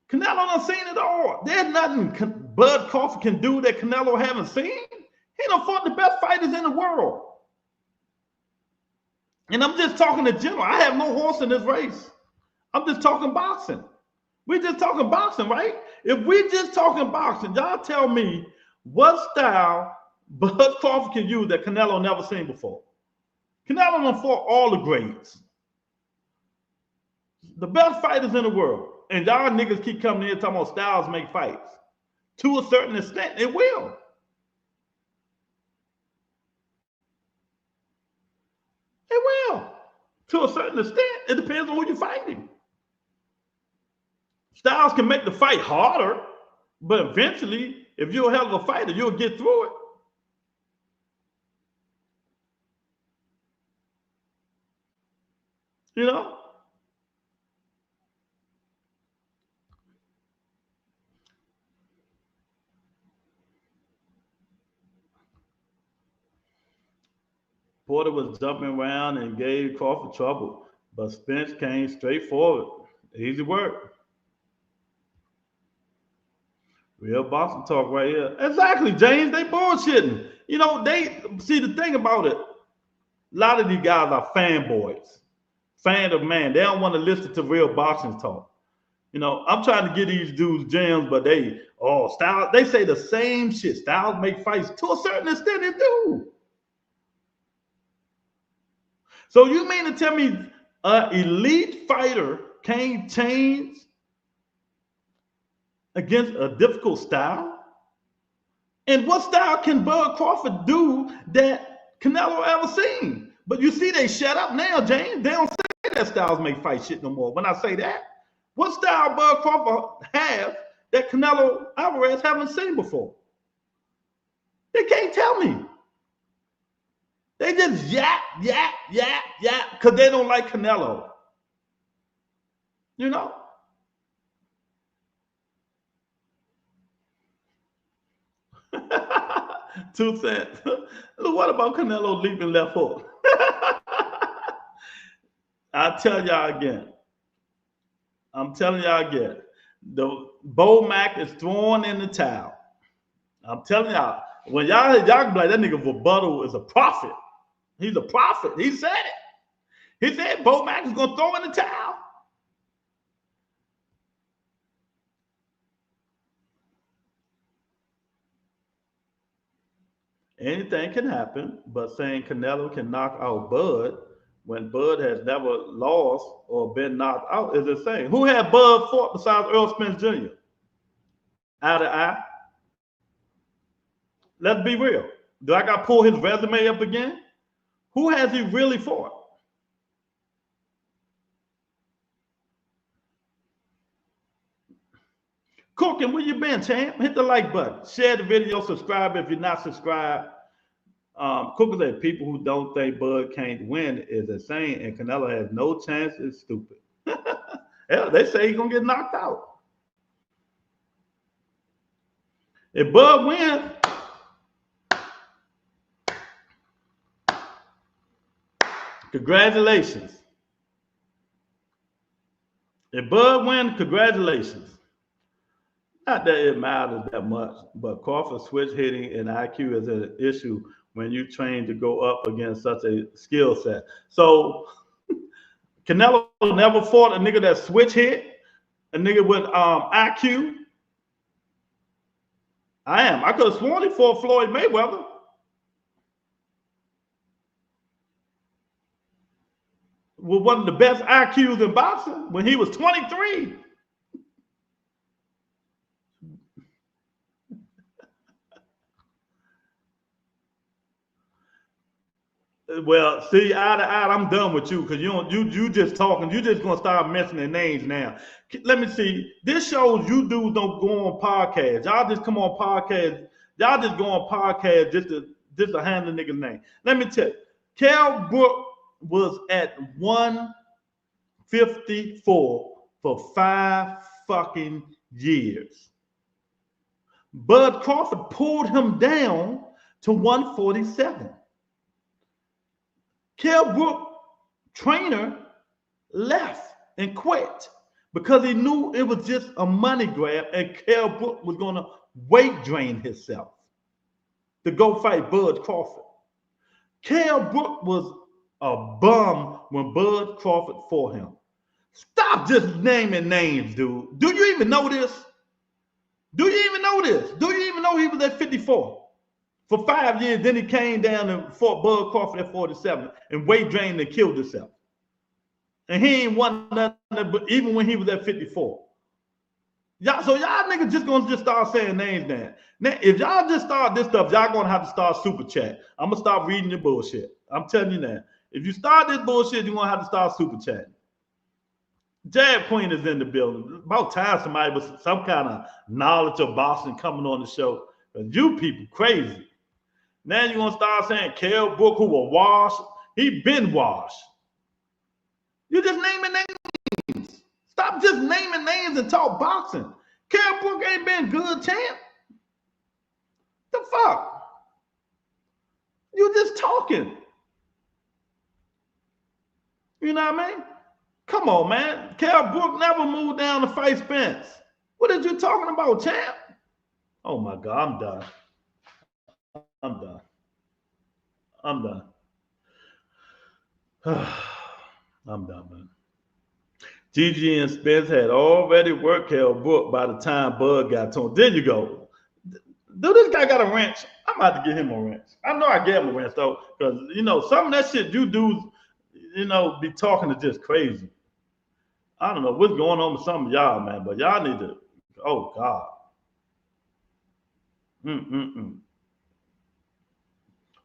Canelo done seen it all. There's nothing Bud Crawford can do that Canelo haven't seen. He done fought the best fighters in the world. And I'm just talking in general. I have no horse in this race. I'm just talking boxing. We just talking boxing, right? If we just talking boxing, y'all tell me what style Bud Crawford can use that Canelo never seen before. Canelo done fought all the greats. The best fighters in the world. And y'all niggas keep coming in talking about Styles make fights. To a certain extent, it will. It will. To a certain extent, it depends on who you're fighting. Styles can make the fight harder, but eventually, if you're a hell of a fighter, you'll get through it. You know? Porter was jumping around and gave Crawford trouble, but Spence came straight forward. Easy work. Real boxing talk right here. Exactly, James. They bullshitting. You know, they see the thing about it. A lot of these guys are fanboys, fan of man. They don't want to listen to real boxing talk. You know, I'm trying to get these dudes gems, but Styles, they say the same shit. Styles make fights to a certain extent, they do. So you mean to tell me an elite fighter can't change against a difficult style? And what style can Bud Crawford do that Canelo ever seen? But you see, they shut up now, James. They don't say that Styles make fight shit no more. When I say that, what style Bud Crawford have that Canelo Alvarez haven't seen before? They can't tell me. They just yap, because they don't like Canelo. You know? 2 cents. Look, what about Canelo leaping left hook? I'll tell y'all again. I'm telling y'all again. The Bo Mac is thrown in the towel. I'm telling y'all. When y'all can be like, that nigga Rebuttal is a prophet. He's a prophet. He said it. He said Bo Mac is going to throw in the towel. Anything can happen, but saying Canelo can knock out Bud when Bud has never lost or been knocked out is insane. Who had Bud fought besides Earl Spence Jr.? Eye to eye? Let's be real. Do I got to pull his resume up again? Who has he really fought? Cooking, where you been, champ? Hit the like button. Share the video. Subscribe if you're not subscribed. Cooker said people who don't think Bud can't win is insane, and Canelo has no chance is stupid. Hell, they say he's going to get knocked out. If Bud wins, congratulations. If Bud wins, congratulations. Not that it matters that much, but Crawford switch hitting and IQ is an issue when you train to go up against such a skill set. So Canelo never fought a nigga that switch hit, a nigga with IQ. I could have sworn he fought Floyd Mayweather. With one of the best IQs in boxing when he was 23. Well, see, eye to eye, I'm done with you because you just talking. You just gonna start mentioning names now. Let me see. This shows you dudes don't go on podcasts. Y'all just come on podcasts. Y'all just go on podcasts just to handle the nigga's name. Let me tell you, Kell Brook was at 154 for 5 fucking years. Bud Crawford pulled him down to 147. Kell Brook, trainer, left and quit because he knew it was just a money grab and Kell Brook was going to weight drain himself to go fight Bud Crawford. Kell Brook was a bum when Bud Crawford fought him. Stop just naming names, dude. Do you even know this? Do you even know this? Do you even know he was at 54? For 5 years, then he came down and fought Bud Crawford at 47 and weight drained and killed himself. And he ain't won nothing, but even when he was at 54. So y'all niggas just gonna start saying names now. Now, if y'all just start this stuff, y'all gonna have to start super chat. I'm gonna stop reading your bullshit. I'm telling you now. If you start this bullshit, you're gonna have to start super chatting. Jab Queen is in the building. About time somebody with some kind of knowledge of boxing coming on the show. Because you people crazy. Now you're going to start saying Kell Brook, who will wash. He been washed. You're just naming names. Stop just naming names and talk boxing. Kell Brook ain't been good, champ. The fuck? You just talking. You know what I mean? Come on, man. Kell Brook never moved down to fight Spence. What are you talking about, champ? Oh my God, I'm done. I'm done. I'm done. I'm done, man. Gigi and Spence had already worked Kell Brook by the time Bud got to him. There you go. Do this guy got a wrench? I'm about to get him a wrench. I know I gave him a wrench though, because some of that shit you do, be talking to just crazy. I don't know what's going on with some of y'all, man, but y'all need to. Oh God.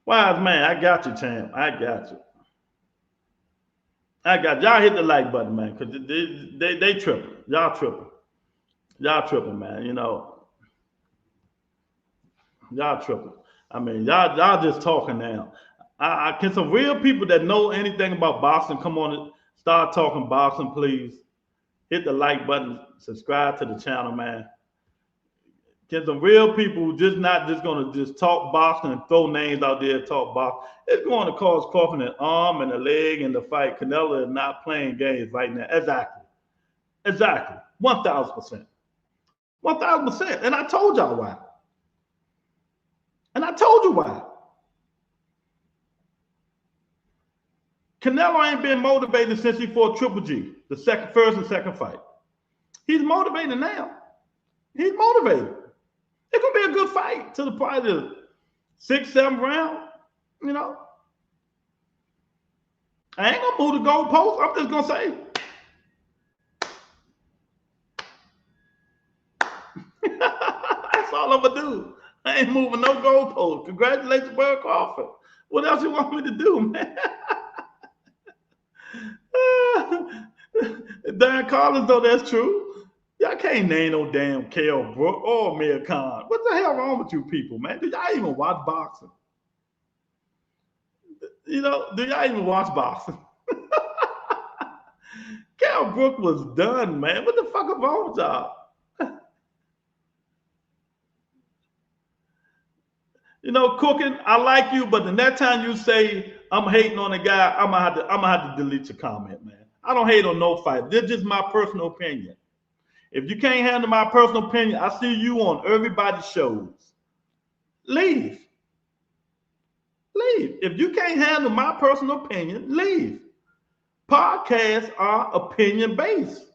Wise man, I got you, champ. I got you. Y'all hit the like button, man, because they tripping. Y'all tripping. Y'all tripping, man. Y'all tripping. I mean, y'all just talking now. I can some real people that know anything about boxing come on and start talking boxing, please. Hit the like button, subscribe to the channel, man. Can some real people not just gonna just talk boxing and throw names out there and talk boxing? It's going to cause Crawford an arm and a leg in the fight. Canelo is not playing games right now. Exactly. 1,000%. 1,000%. And I told y'all why. And I told you why. Canelo ain't been motivated since he fought Triple G, the first and second fight. He's motivated now. He's motivated. It's gonna be a good fight to the probably the 6th, 7th round. I ain't gonna move the goalpost. I'm just gonna say. That's all I'm gonna do. I ain't moving no goalpost. Congratulations, Bud Crawford. What else you want me to do, man? Darren Collins, though, that's true. Y'all can't name no damn Kell Brook or Amir Khan. What the hell wrong with you people, man? Do y'all even watch boxing? Do y'all even watch boxing? Kell Brook was done, man. What the fuck is wrong with y'all? Cooking, I like you, but the next time you say I'm hating on a guy, I'm gonna have to delete your comment, man. I don't hate on no fight. This is just my personal opinion. If you can't handle my personal opinion, I see you on everybody's shows. Leave. If you can't handle my personal opinion, leave. Podcasts are opinion-based.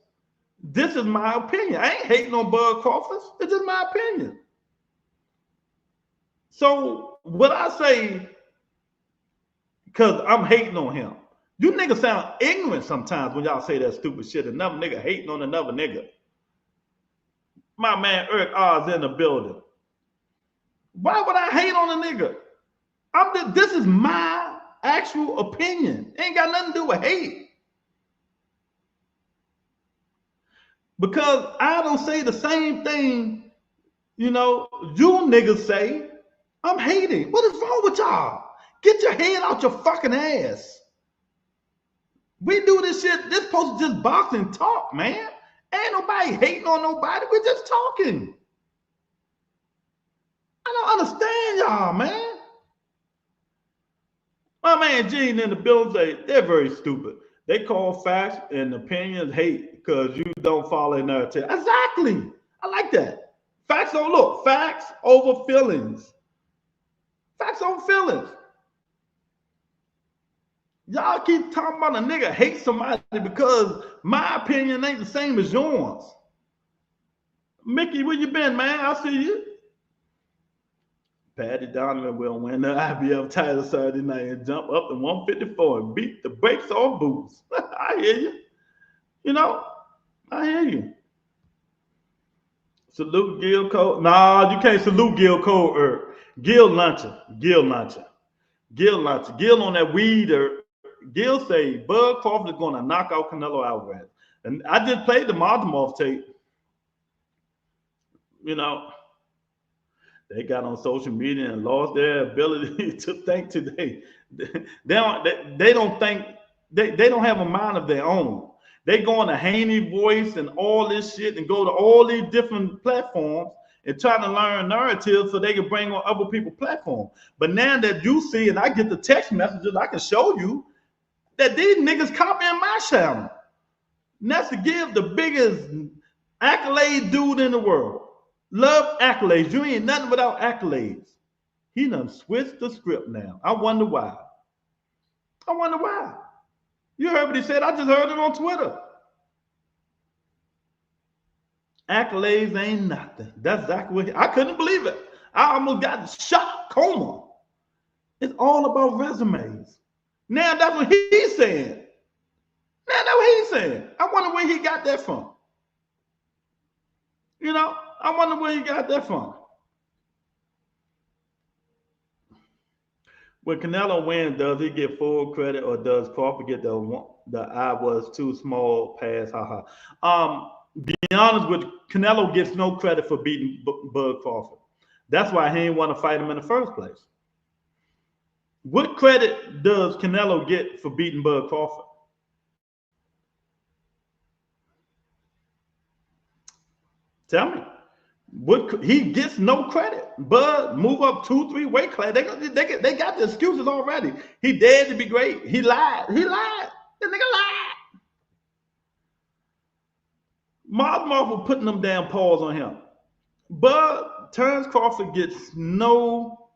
This is my opinion. I ain't hating on Bud Crawford. It's just my opinion. So what I say, because I'm hating on him. You niggas sound ignorant sometimes when y'all say that stupid shit. Another nigga hating on another nigga. My man Eric Oz in the building. Why would I hate on a nigga? This is my actual opinion. Ain't got nothing to do with hate. Because I don't say the same thing, you niggas say. I'm hating. What is wrong with y'all? Get your head out your fucking ass. We do this shit. This supposed to just boxing talk, man. Ain't nobody hating on nobody. We're just talking. I don't understand y'all, man. My man Gene in the building say they're very stupid. They call facts and opinions hate because you don't follow their narrative. Exactly. I like that. Facts don't look. Facts over feelings. Facts over feelings. Y'all keep talking about a nigga hate somebody because my opinion ain't the same as yours. Mickey, where you been, man? I see you. Patty Donovan will win the IBF title Saturday night and jump up to 154 and beat the brakes off Boots. I hear you. I hear you. Salute Gil Cole. Nah, you can't salute Gil Cole. Gil luncheon. Gil on that weed. Gil say Bud Crawford is going to knock out Canelo Alvarez. And I just played the Martimov tape. They got on social media and lost their ability to think today. They don't think, they don't have a mind of their own. They go on a Haney Voice and all this shit and go to all these different platforms and try to learn narratives so they can bring on other people's platforms. But now that you see, and I get the text messages, I can show you that these niggas copying my channel. And that's to give the biggest accolade dude in the world. Love accolades. You ain't nothing without accolades. He done switched the script now. I wonder why. I wonder why. You heard what he said. I just heard it on Twitter. Accolades ain't nothing. That's exactly what I couldn't believe it. I almost got shocked, coma. It's all about resumes. Now that's what he's saying. Now that's what he's saying. I wonder where he got that from. You know, I wonder where he got that from. When Canelo wins, does he get full credit or does Crawford get the I was too small pass? Be honest with you, Canelo gets no credit for beating Bud Crawford. That's why he didn't want to fight him in the first place. What credit does Canelo get for beating Bud Crawford? Tell me. He gets no credit. Bud move up 2-3 weight class. They got the excuses already. He dared to be great. He lied. He lied. The nigga lied. Marvel putting them damn paws on him. But Terrence Crawford gets no.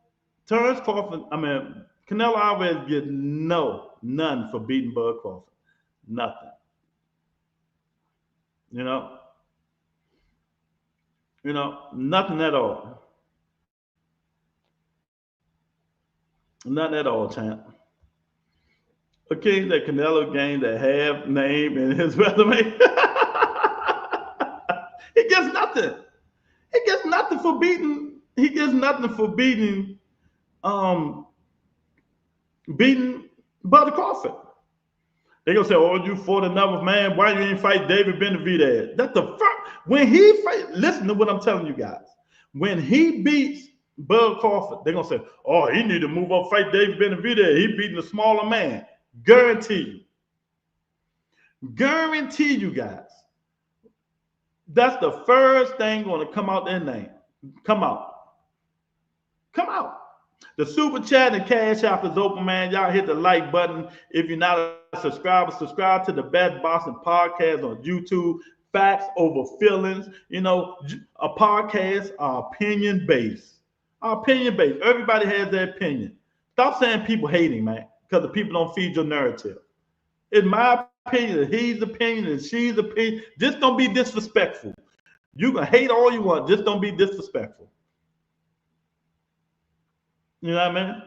Canelo Alvarez gets none for beating Bud Crawford. Nothing. You know, nothing at all. Nothing at all, champ. A king that Canelo gained a half name in his resume. He gets nothing. He gets nothing for beating. He gets nothing for beating Bud Crawford. They gonna say, "Oh, you fought another man. Why you ain't fight David Benavidez?" That's the first. When he fight, listen to what I'm telling you guys. When he beats Bud Crawford, they're gonna say, "Oh, he need to move up, fight David Benavidez. He beating a smaller man." Guarantee you guys. That's the first thing going to come out their name. Come out. The super chat and cash app is open, man. Y'all hit the like button. If you're not a subscriber, subscribe to the Best Boxing Podcast on YouTube. Facts over feelings. You know, a podcast are opinion based. Everybody has their opinion. Stop saying people hating, man, because the people don't feed your narrative. It's my opinion, he's opinion, and she's opinion. Just don't be disrespectful. You can hate all you want. Just don't be disrespectful. You know what I mean?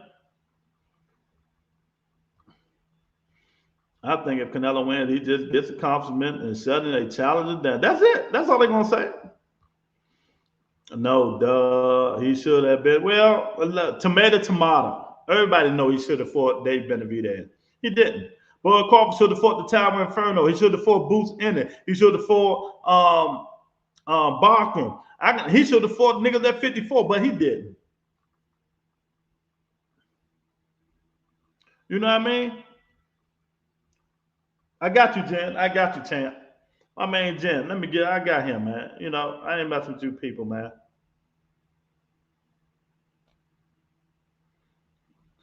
I think if Canelo wins, he just gets a compliment and suddenly they challenge it down. That's it. That's all they're going to say. No, duh. He should have been. Well, tomato. Everybody know he should have fought Dave Benavidez. He didn't. Bud Crawford should have fought the Tower Inferno. He should have fought Boots in it. He should have fought Barker. He should have fought niggas at 54, but he didn't. You know what I mean? I got you, Jen. I got you, champ. My man, Jen. I got him, man. You know, I ain't messing with you people, man.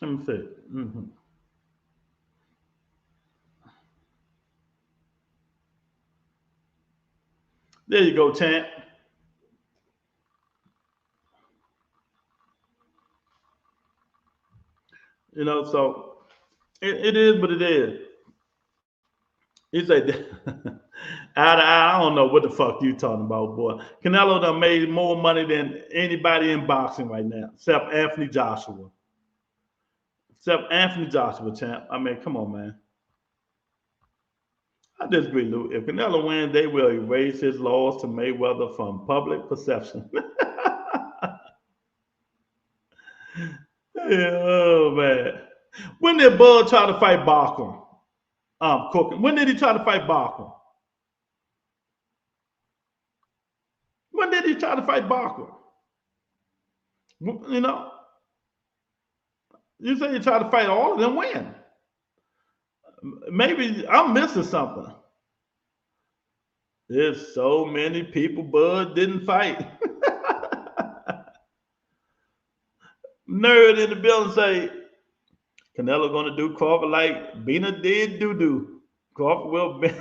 Let me see. Mm-hmm. There you go, champ. You know, so it is what it is. He said, I don't know what the fuck you talking about, boy. Canelo done made more money than anybody in boxing right now, except Anthony Joshua. Champ. I mean, come on, man. I disagree, Lou. If Canelo wins, they will erase his loss to Mayweather from public perception. Yeah, oh, man. When did Bud try to fight Barker? When did he try to fight Barker? When did he try to fight Barker? You know? You say you try to fight all of them, when? Maybe I'm missing something. There's so many people Bud didn't fight. Nerd in the building say, Canelo gonna do Crawford like Bina did doo-doo. Crawford will bend.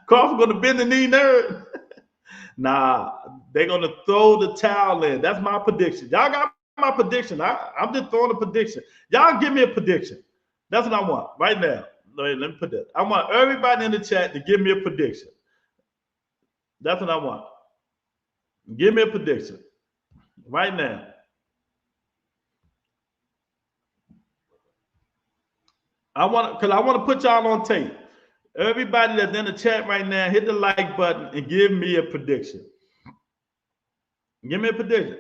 Crawford gonna bend the knee, nerd. Nah, they're gonna throw the towel in. That's my prediction. Y'all got my prediction. I'm just throwing a prediction. Y'all give me a prediction. That's what I want right now. Let me put that. I want everybody in the chat to give me a prediction. That's what I want. Give me a prediction right now. I want to put y'all on tape. Everybody that's in the chat right now, hit the like button and give me a prediction. Give me a prediction.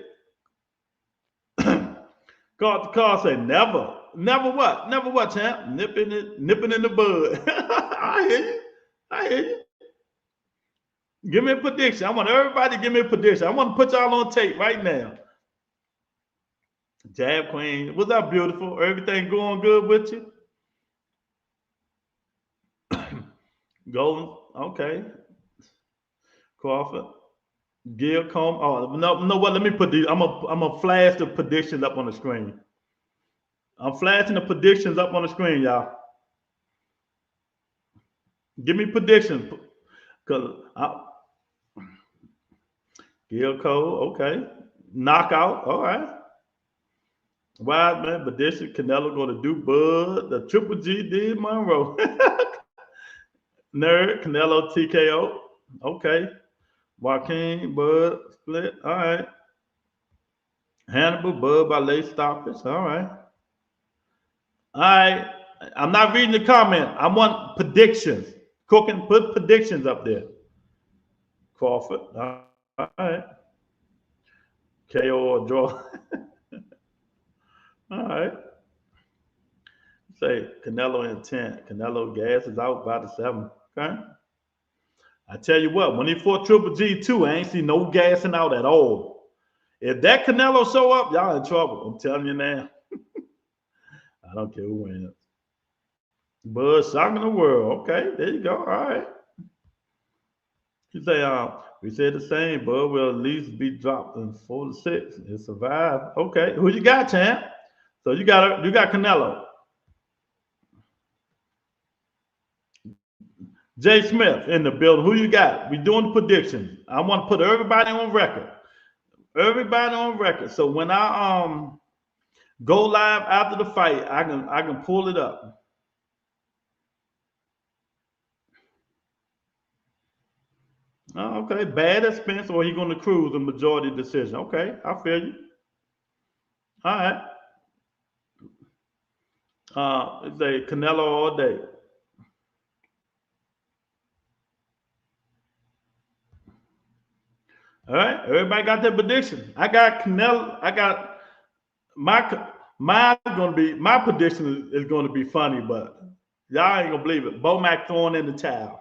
Carl say never. Never what? Never what, champ? Nipping in the bud. I hear you. Give me a prediction. I want everybody to give me a prediction. I want to put y'all on tape right now. Jab Queen. What's up, beautiful? Everything going good with you? Golden. Okay. Crawford. Gil Combe. Oh, no, what? Let me put these. I'm gonna flash the predictions up on the screen. I'm flashing the predictions up on the screen, y'all. Give me predictions. Gil Cole, okay. Knockout, all right. Wiseman, prediction. Canelo going to do Bud. The Triple G did Monroe. Nerd, Canelo TKO. Okay. Joaquin, Bud, split. All right. Hannibal, Bud by late stoppage. All right. All right. I'm not reading the comment. I want predictions. Cooking, put predictions up there. Crawford. All right. KO or draw. All right. Say Canelo intent. Canelo gas is out by the 7th. Okay. I tell you what, when he fought Triple G too, I ain't see no gassing out at all. If that Canelo show up, y'all in trouble. I'm telling you now. I don't care who wins. Bud shocking the world. Okay, there you go. All right. You say, we said the same. Bud will at least be dropped in 4 to 6 and survive. Okay, who you got, champ? So you got Canelo. Jay Smith in the building. Who you got? We doing predictions. I want to put everybody on record. Everybody on record. So when I go live after the fight, I can pull it up. Oh, okay, bad expense, or he going to cruise the majority decision. Okay, I feel you. All right. It's a Canelo all day. All right, everybody got their prediction. I got Canelo. I got my prediction is going to be funny, but y'all ain't gonna believe it. Bomac throwing in the towel.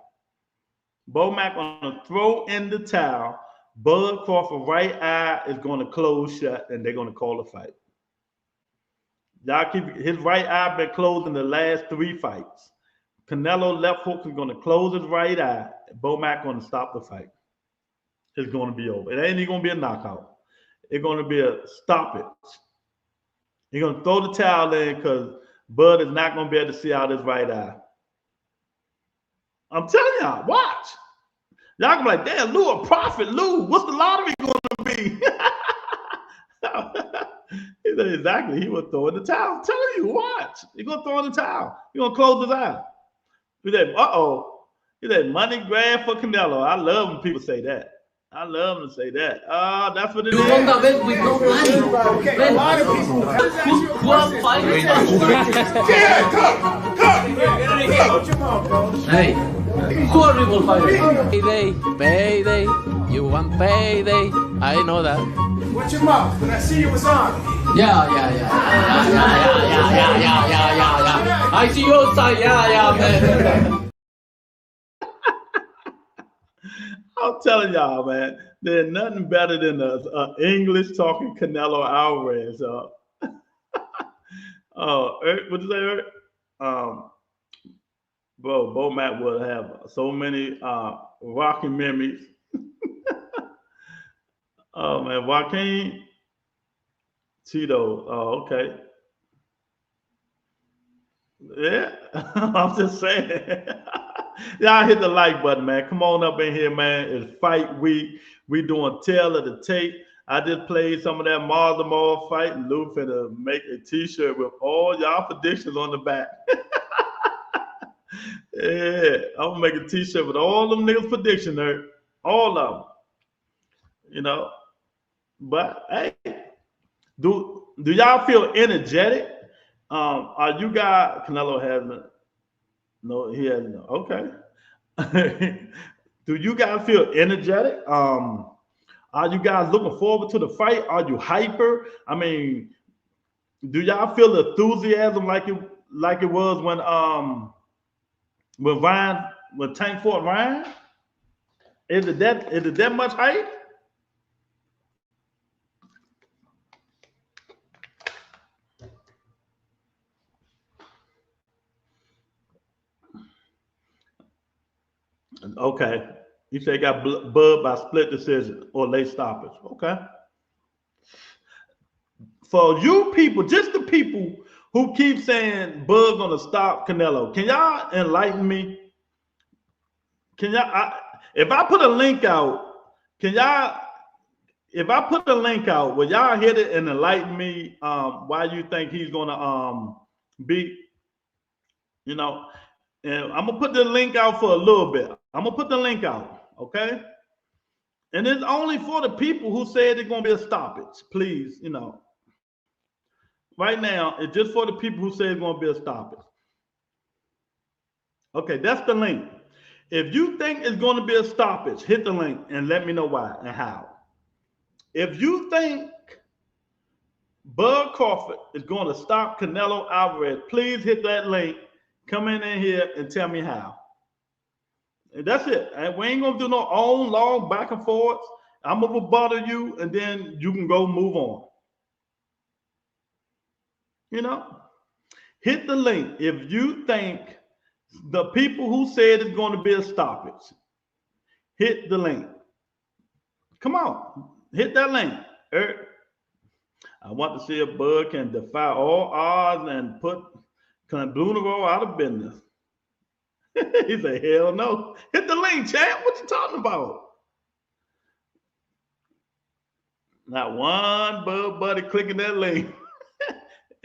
Bomac gonna throw in the towel. Bud Crawford right eye is gonna close shut, and they're gonna call a fight. Y'all keep his right eye been closed in the last 3 fights. Canelo left hook is gonna close his right eye. Bomac gonna stop the fight. It's going to be over. It ain't even going to be a knockout. It's going to be a stoppage. He's going to throw the towel in because Bud is not going to be able to see out his right eye. I'm telling y'all, watch. Y'all gonna be like, damn, Lou, a prophet. Lou, what's the lottery going to be? He said, exactly. He was throwing the towel. I'm telling you, watch. He's going to throw in the towel. He's going to close his eye. He said, uh-oh. He said, money grab for Canelo. I love when people say that. I love them to say that. That's what it is. You won the bet with no money. Okay, a lot of people. Who are fighting? Yeah, come. Put your mouth, bro. Hey, horrible fighter. Payday. You want payday? I know that. Watch your mouth. When I see you was on. Yeah. I see your side. Yeah, man. I'm telling y'all, man, there's nothing better than a English talking Canelo Alvarez. What you say, Eric? Bro, Bomac will have so many rocking memories. Oh man, Joaquin Tito. Oh, okay. Yeah, I'm just saying. Y'all hit the like button, man. Come on up in here, man. It's fight week. We doing tail of the tape. I just played some of that Marzamore fight. Lou finna make a t-shirt with all y'all predictions on the back. Yeah, I'm gonna make a t-shirt with all them niggas prediction there. All of them. You know. But hey, do y'all feel energetic? Are you guys Canelo hasn't? No, he hasn't. Okay. Do you guys feel energetic? Are you guys looking forward to the fight? Are you hyper? I mean, do y'all feel enthusiasm like it was when Tank fought Ryan? Is it that much hype? Okay. You say got Bud by split decision or late stoppage. Okay. For you people, just the people who keep saying Bud gonna stop Canelo, can y'all enlighten me? Can y'all? If I put a link out, can y'all? If I put a link out, will y'all hit it and enlighten me? Why you think he's gonna beat? You know, and I'm gonna put the link out for a little bit. I'm gonna put the link out, okay? And it's only for the people who said it's gonna be a stoppage. Please, you know. Right now, it's just for the people who say it's gonna be a stoppage. Okay, that's the link. If you think it's gonna be a stoppage, hit the link and let me know why and how. If you think Bud Crawford is gonna stop Canelo Alvarez, please hit that link. Come in here and tell me how. And that's it. And we ain't gonna do no long back and forth. I'm gonna rebuttal you, and then you can go move on. You know, hit the link if you think the people who said it's going to be a stoppage. Hit the link. Come on, hit that link. I want to see if Bud can defy all odds and put Blunero out of business. He said, hell no. Hit the link, champ. What you talking about? Not one Bud buddy clicking that link.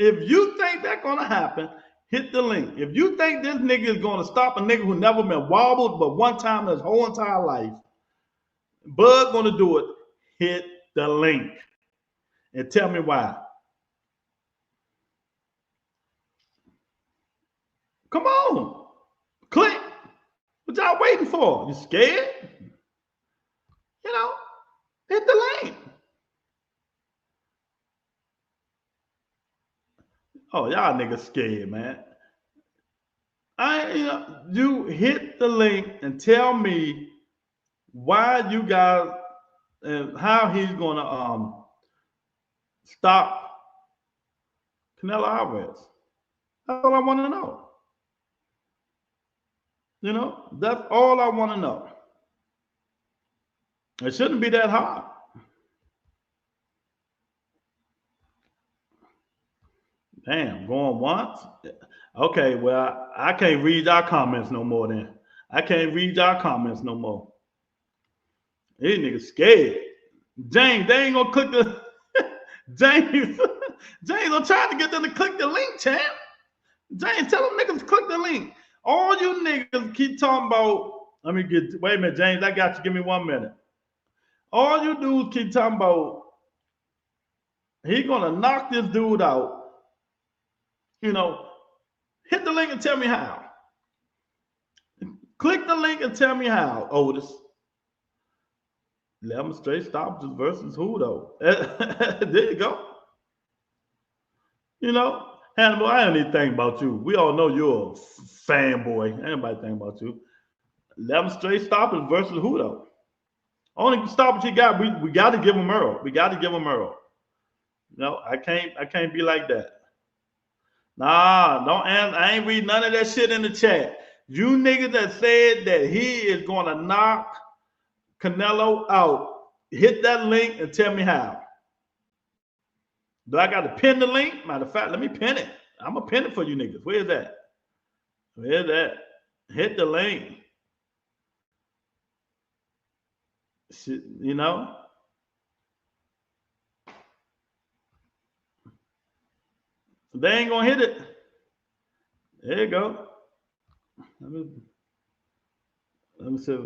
If you think that's gonna happen, hit the link. If you think this nigga is gonna stop a nigga who never been wobbled but one time in his whole entire life, Bud gonna do it, hit the link. And tell me why. Come on. Click. What y'all waiting for? You scared? You know, hit the link. Oh, y'all niggas scared, man. You hit the link and tell me why you guys and how he's gonna stop Canelo Alvarez. That's all I want to know. You know, that's all I want to know. It shouldn't be that hard. Damn, going once? Okay, well, I can't read y'all comments no more then. I can't read y'all comments no more. These niggas scared. James, they ain't gonna click the James, I'm trying to get them to click the link, champ. James, tell them niggas to click the link. All you niggas keep talking about, wait a minute, James, I got you. Give me 1 minute. All you dudes keep talking about, he gonna knock this dude out. You know, hit the link and tell me how. Click the link and tell me how, Otis. 11 straight stoppages versus who, though? There you go. You know, Hannibal, I don't even think about you. We all know you're a fanboy. Anybody think about you. 11 straight stoppages versus who, though? Only stoppage he got, we got to give him Earl. We got to give him Earl. No, I can't be like that. Nah, I ain't read none of that shit in the chat. You niggas that said that he is going to knock Canelo out, hit that link and tell me how. Do I got to pin the link? Matter of fact, let me pin it. I'm going to pin it for you niggas. Where's that? Where's that? Hit the link. You know? They ain't gonna hit it. There you go. Let me see.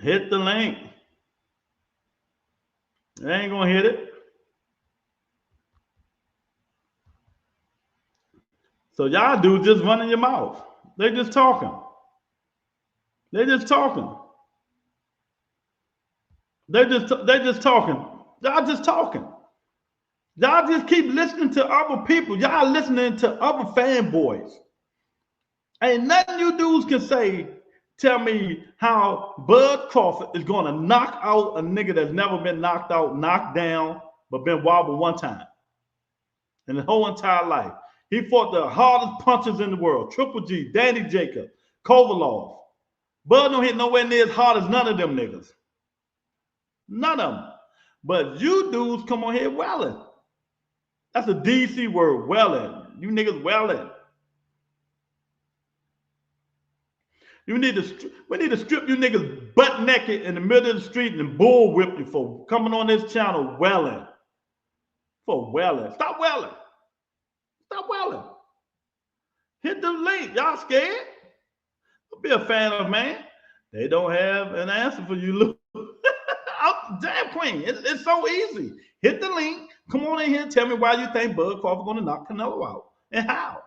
Hit the link. They ain't gonna hit it. So y'all dudes just running your mouth. They just talking. They just talking. They just talking. Y'all just talking. Y'all just keep listening to other people. Y'all listening to other fanboys. Ain't nothing you dudes can say, tell me how Bud Crawford is going to knock out a nigga that's never been knocked out, knocked down, but been wobbled one time in his whole entire life. He fought the hardest punchers in the world. Triple G, Danny Jacob, Kovalov. Bud don't hit nowhere near as hard as none of them niggas. None of them. But you dudes come on here welling. That's a DC word, welling. You niggas welling. We need to strip you niggas butt naked in the middle of the street and bull whip you for coming on this channel welling. For welling. Stop welling. Stop welling. Hit the link. Y'all scared? Don't be a fan of man. They don't have an answer for you. Look. Damn Queen. It's so easy. Hit the link. Come on in here and tell me why you think Bud Crawford going to knock Canelo out. And how.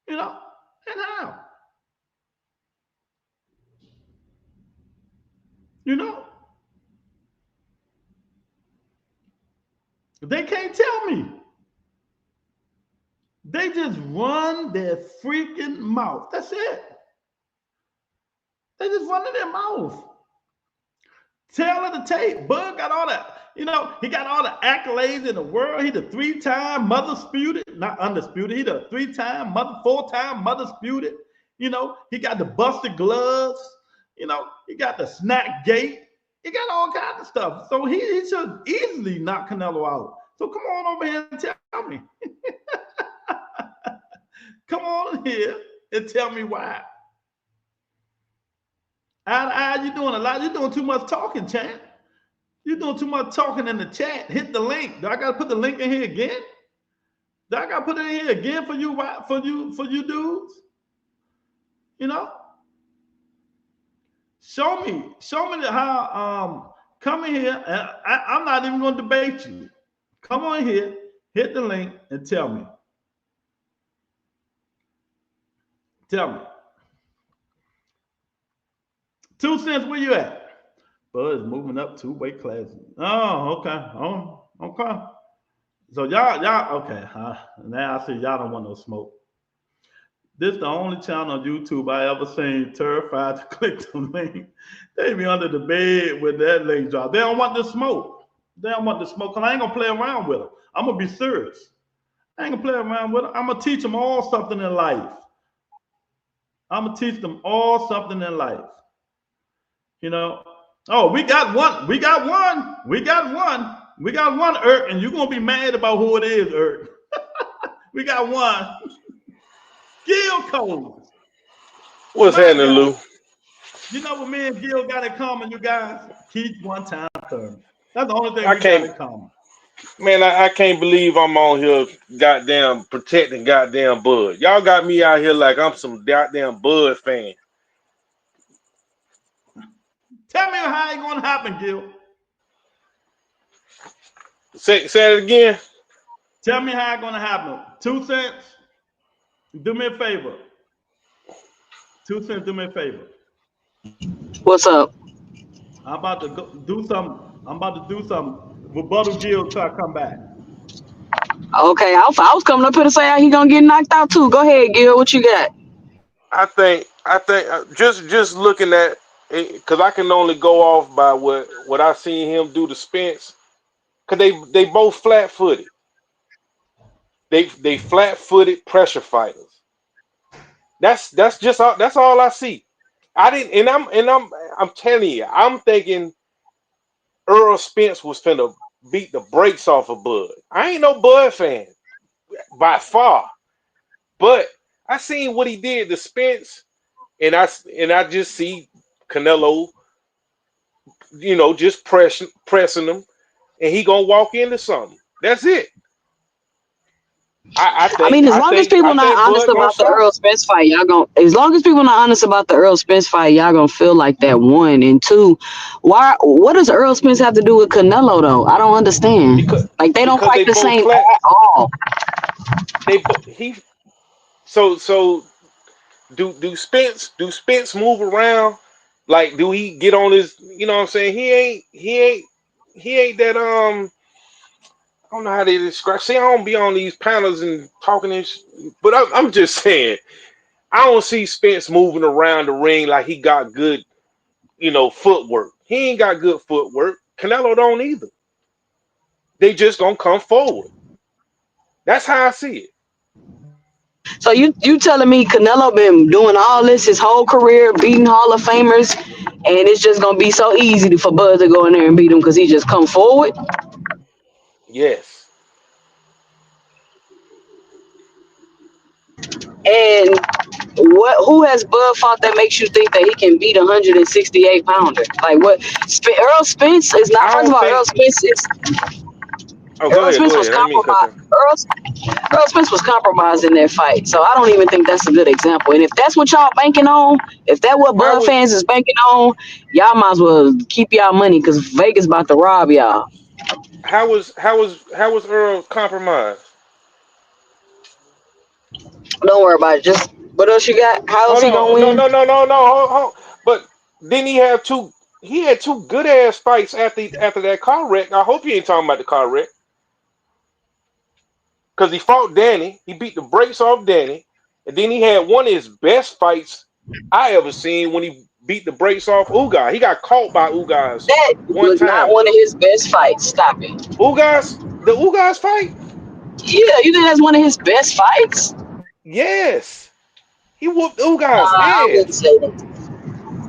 You know? And how? You know? They can't tell me. They just run their freaking mouth. That's it. They just run in their mouth. Tail of the tape. Bud got all that. You know, he got all the accolades in the world. He the 3-time mother-sputed, not undisputed. He the 3-time mother, 4-time mother-sputed. You know, he got the busted gloves. You know, he got the snack gate. He got all kinds of stuff. So he should easily knock Canelo out. So come on over here and tell me. Come on here and tell me why. You doing a lot. You're doing too much talking, champ. You're doing too much talking in the chat. Hit the link. Do I gotta put the link in here again? Do I gotta put it in here again for you dudes? You know? Show me how come in here. I'm not even gonna debate you. Come on here, hit the link and tell me. Tell me. 2 cents, where you at? Bud is moving up 2 weight classes. Oh, okay. Oh, okay. So y'all, okay. Now I see y'all don't want no smoke. This is the only channel on YouTube I ever seen terrified to click the link. They be under the bed with that link drop. They don't want the smoke. They don't want the smoke, because I ain't gonna play around with them. I'm gonna be serious. I ain't gonna play around with them. I'm gonna teach them all something in life. I'm gonna teach them all something in life. You know, oh, we got one, Irk, and you're gonna be mad about who it is, Irk. We got one. Gil Cole. What's happening, Lou? You know what me and Gil got in common, you guys? Keep one time term. That's the only thing we got in common. Man, I can't believe I'm on here goddamn protecting goddamn Bud. Y'all got me out here like I'm some goddamn Bud fan. Tell me how it's gonna happen, Gil. Say it again. Tell me how it's gonna happen. 2 cents. Do me a favor. 2 cents, do me a favor. What's up? I'm about to do something. Rebuttal Gil try to come back. Okay, I was coming up here to say how he gonna get knocked out too. Go ahead, Gil. What you got? I think just looking at it, because I can only go off by what I seen him do to Spence, because they both flat-footed. They flat-footed pressure fighters. That's all I see. I didn't, and I'm telling you, I'm thinking Earl Spence was finna beat the brakes off of Bud. I ain't no Bud fan. by far. But I seen what he did to Spence, and I just see Canelo, just pressing him, and he gonna walk into something. That's it. I I think mean, as I long as think I people not think honest Bud gonna about the stop Earl him. Spence fight, y'all gon' as long as people not honest about the Earl Spence fight, y'all gonna feel like that. One and two, what does Earl Spence have to do with Canelo though? I don't understand. because Like they don't because fight they the both same flat. at all. They bo- he so do Spence move around? Like, do he get on his? You know what I'm saying? He ain't that I don't know how they describe. See, I don't be on these panels and talking but I'm just saying I don't see Spence moving around the ring like he got good, footwork. He ain't got good footwork. Canelo don't either. They just gonna come forward. That's how I see it. So you telling me Canelo been doing all this his whole career, beating Hall of Famers, and it's just gonna be so easy for Bud to go in there and beat him because he just come forward? Yes. And who has Bud fought that makes you think that he can beat a 168 pounder? Like what? Earl Spence is not. I First of don't all, think. Oh, go Earl ahead. Spence Go was ahead. I didn't mean to cut you. compromised. Earl Spence was compromised in that fight, so I don't even think that's a good example. And if that's what y'all banking on, if that's what How Bud was fans is banking on, y'all might as well keep y'all money because Vegas about to rob y'all. how was Earl compromised? Don't worry about it. Just what else you got? How else Hold he gonna on. No, win? no, no, no, no. Hold. But didn't he have two? He had two good ass fights after that car wreck. I hope you ain't talking about the car wreck, because he fought Danny. He beat the brakes off Danny, and then he had one of his best fights I ever seen when he beat the brakes off Ugas. He got caught by Ugas That one was not time. one of his best fights. Stop it. The Ugas fight. Yeah, you think that's one of his best fights? Yes, he whooped Ugas' I wouldn't ass. say that.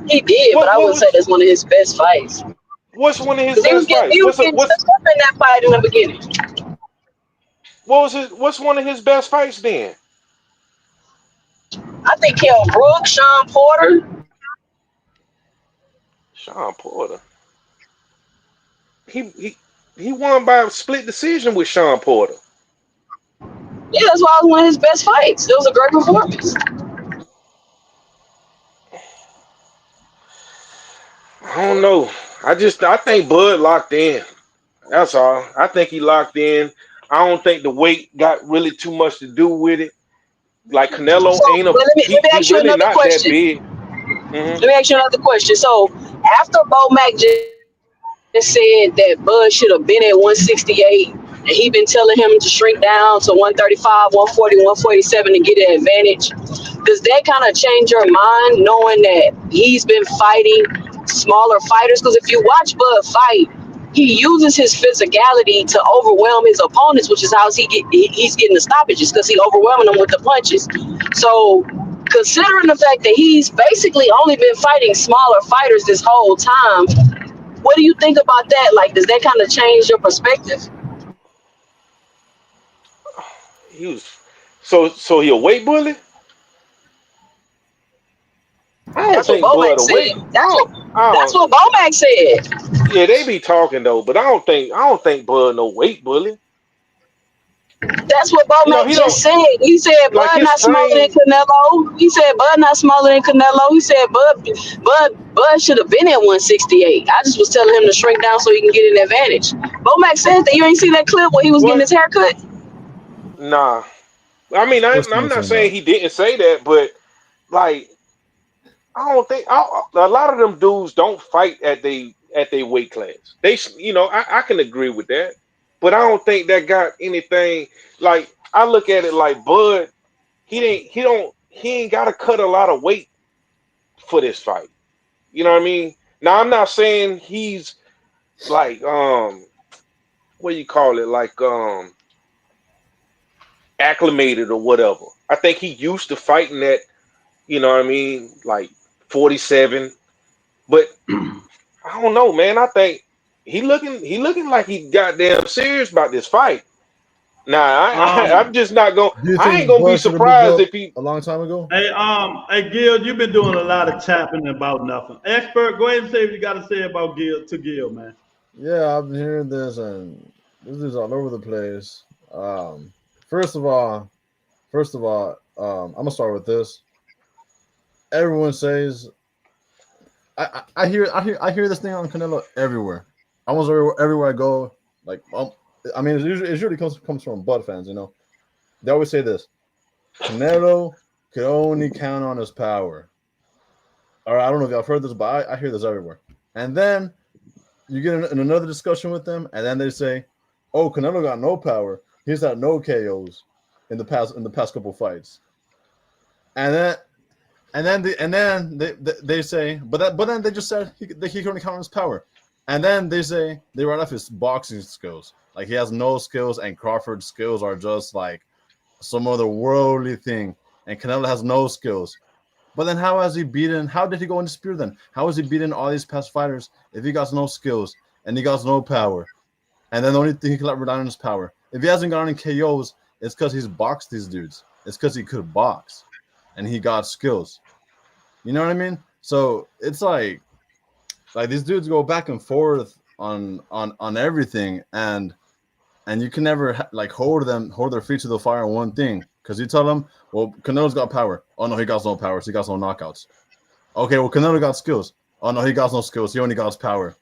He did, but What I what wouldn't say was that's one of his best fights. what's one of his Because best he fights? was getting touched up in that fight in the beginning. What's one of his best fights then? I think Kell Brooks, Sean Porter. Sean Porter. He won by a split decision with Sean Porter. Yeah, that's why it was one of his best fights. It was a great performance. I don't know. I think Bud locked in. That's all. I think he locked in. I don't think the weight got really too much to do with it. Like Canelo So, ain't but let me he ask you really another not that question. big. Let me ask you another question. So, after Bo Mac just said that Bud should have been at 168, and he been telling him to shrink down to 135, 140, 147 to get an advantage. Does that kind of change your mind knowing that he's been fighting smaller fighters? Because if you watch Bud fight, he uses his physicality to overwhelm his opponents, which is how he's getting the stoppages because he overwhelming them with the punches. So, considering the fact that he's basically only been fighting smaller fighters this whole time, what do you think about that? Like, does that kind of change your perspective? He was so he a weight bully? I don't That's what think Bud Bomac a weight. said. That's what Bomac said. Yeah, they be talking though, but I don't think Bud no weight bully. That's what Bomac He just don't said. He said like Bud his not smaller than frame. Canelo. He said Bud not smaller than Canelo. He said Bud should have been at 168. I just was telling him to shrink down so he can get an advantage. Bomac said that. You ain't see that clip where he was getting What? his hair cut? Nah. I mean, What's I'm not not talking saying about? he didn't say that, but like I don't think a lot of them dudes don't fight at they weight class. I can agree with that, but I don't think that got anything. Like I look at it like Bud, he ain't got to cut a lot of weight for this fight. You know what I mean? Now I'm not saying he's like what do you call it, like acclimated or whatever. I think he used to fighting at, what I mean, like 47. But I don't know, man. I think he looking like he goddamn serious about this fight. I'm just not going. Do you I think ain't gonna be Bud should have moved surprised up if he. a long time ago? Hey, Gil, you've been doing a lot of chapping about nothing. Expert, go ahead and say what you got to say about Gil, man. Yeah, I've been hearing this, and this is all over the place. First of all, I'm gonna start with this. Everyone says I hear this thing on Canelo everywhere. Almost everywhere I go. Like, I mean, it usually comes from Bud fans. You know, they always say this: Canelo could only count on his power. Or I don't know if y'all heard this, but I hear this everywhere. And then you get in another discussion with them, and then they say, "Oh, Canelo got no power. He's had no KOs in the past couple fights." And then they say, but then they just said he can only count on his power. And then they say they write off his boxing skills. Like, he has no skills, and Crawford's skills are just like some other worldly thing. And Canelo has no skills. But then how did he go undisputed then? How has he beaten all these past fighters if he got no skills and he got no power? And then the only thing he can rely on is power. If he hasn't got any KOs, it's because he's boxed these dudes. It's because he could box and he got skills. You know what I mean? So it's like these dudes go back and forth on everything, and you can never hold their feet to the fire on one thing, because you tell them, well, Canelo's got power. Oh no, he got no power. So he got no knockouts. Okay, well, Canelo got skills. Oh no, he got no skills. He only got his power.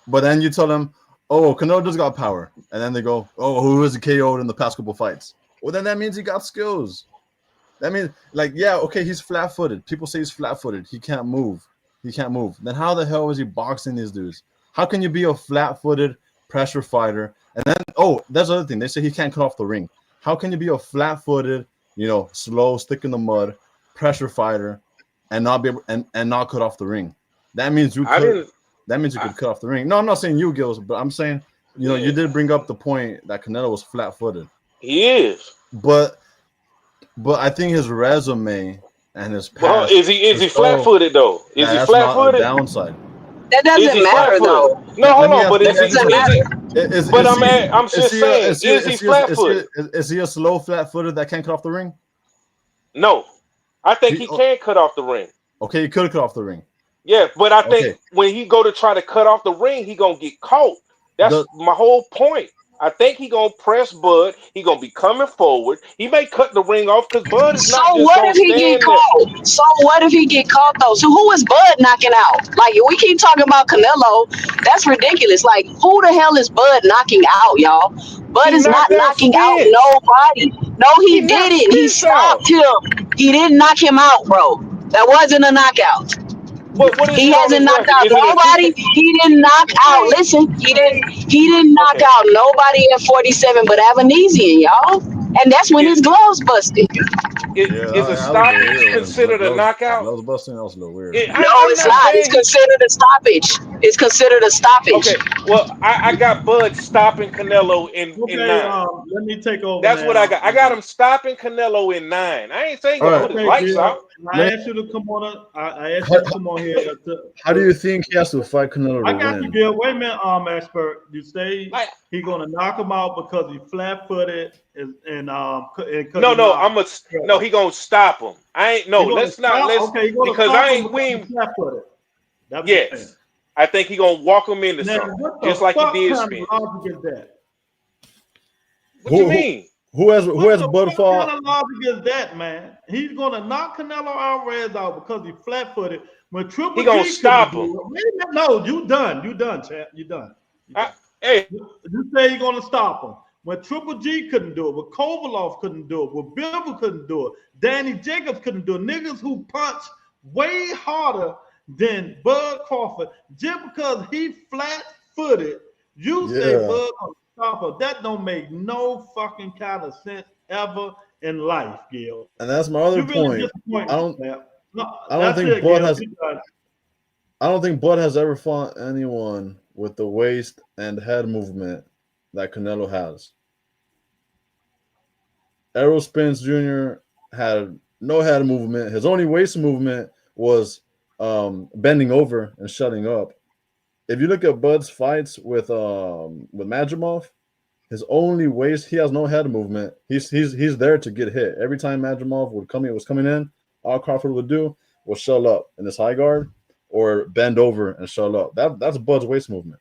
But then you tell them, oh, Canelo just got power, and then they go, oh, who is KO'd in the past couple fights? Well, then that means he got skills. That means, yeah, okay, he's flat-footed. People say he's flat-footed. He can't move. Then how the hell is he boxing these dudes? How can you be a flat-footed pressure fighter? And then, that's the other thing. They say he can't cut off the ring. How can you be a flat-footed, slow, stick in the mud pressure fighter and not be able and not cut off the ring? That means you could cut off the ring. No, I'm not saying you, Gills, but I'm saying, you did bring up the point that Canelo was flat-footed. He is. But I think his resume and his past. Well, is he flat-footed though? Is he flat-footed? Downside. That doesn't matter though. No, hold on. But I'm just saying, is he flat-footed? Is he a slow flat-footed that can't cut off the ring? No, I think he can cut off the ring. Okay, he could cut off the ring. Yeah, but I think when he go to try to cut off the ring, he gonna get caught. That's my whole point. I think he gonna press Bud. He gonna be coming forward. He may cut the ring off because Bud is not. So what if he get caught? So what if he get caught though? So who is Bud knocking out? Like, we keep talking about Canelo. That's ridiculous. Like, who the hell is Bud knocking out, y'all? Bud is not knocking out nobody. No, he didn't. He stopped him. He didn't knock him out, bro. That wasn't a knockout. He hasn't knocked out nobody. He didn't knock out. Listen, he didn't knock out nobody at 47 but Avanesian, y'all. And that's when his gloves busted. Is a stoppage considered a knockout? That was busting. That was a little weird. No, it's not. It's considered a stoppage. It's considered a stoppage. Okay, well, I got Bud stopping Canelo in 9. Let me take over. That's what I got. I got him stopping Canelo in 9. I ain't saying gonna put his lights out. I asked you to come on. I asked you to come on here. How do you think he has to fight Canelo to I got win? you, Gil. Wait a minute, expert. You say he's gonna knock him out because he's flat-footed and no, he gonna stop him. Because I ain't win. Yes, I think he gonna walk him into something, just like he did Spence. What you mean? Who has Bud fought? What kind of logic is that, man? He's gonna knock Canelo Alvarez out because he's flat-footed. When Triple G gonna stop him. No, you done, champ. You done. Hey, you say you're gonna stop him. When Triple G couldn't do it, when Kovalov couldn't do it, when Bivol couldn't do it, Danny Jacobs couldn't do it. Niggas who punch way harder than Bud Crawford, just because he flat-footed, you say Bud gonna stop him. That don't make no fucking kind of sense ever in life, Gil. And that's my other point. I don't think Bud has ever fought anyone with the waist and head movement that Canelo has. Errol Spence Jr. had no head movement. His only waist movement was bending over and shutting up. If you look at Bud's fights with Madrimov, His only waist, he has no head movement. He's there to get hit. Every time Madrimov was coming in, all Crawford would do was shell up in his high guard or bend over and shell up. That's Bud's waist movement.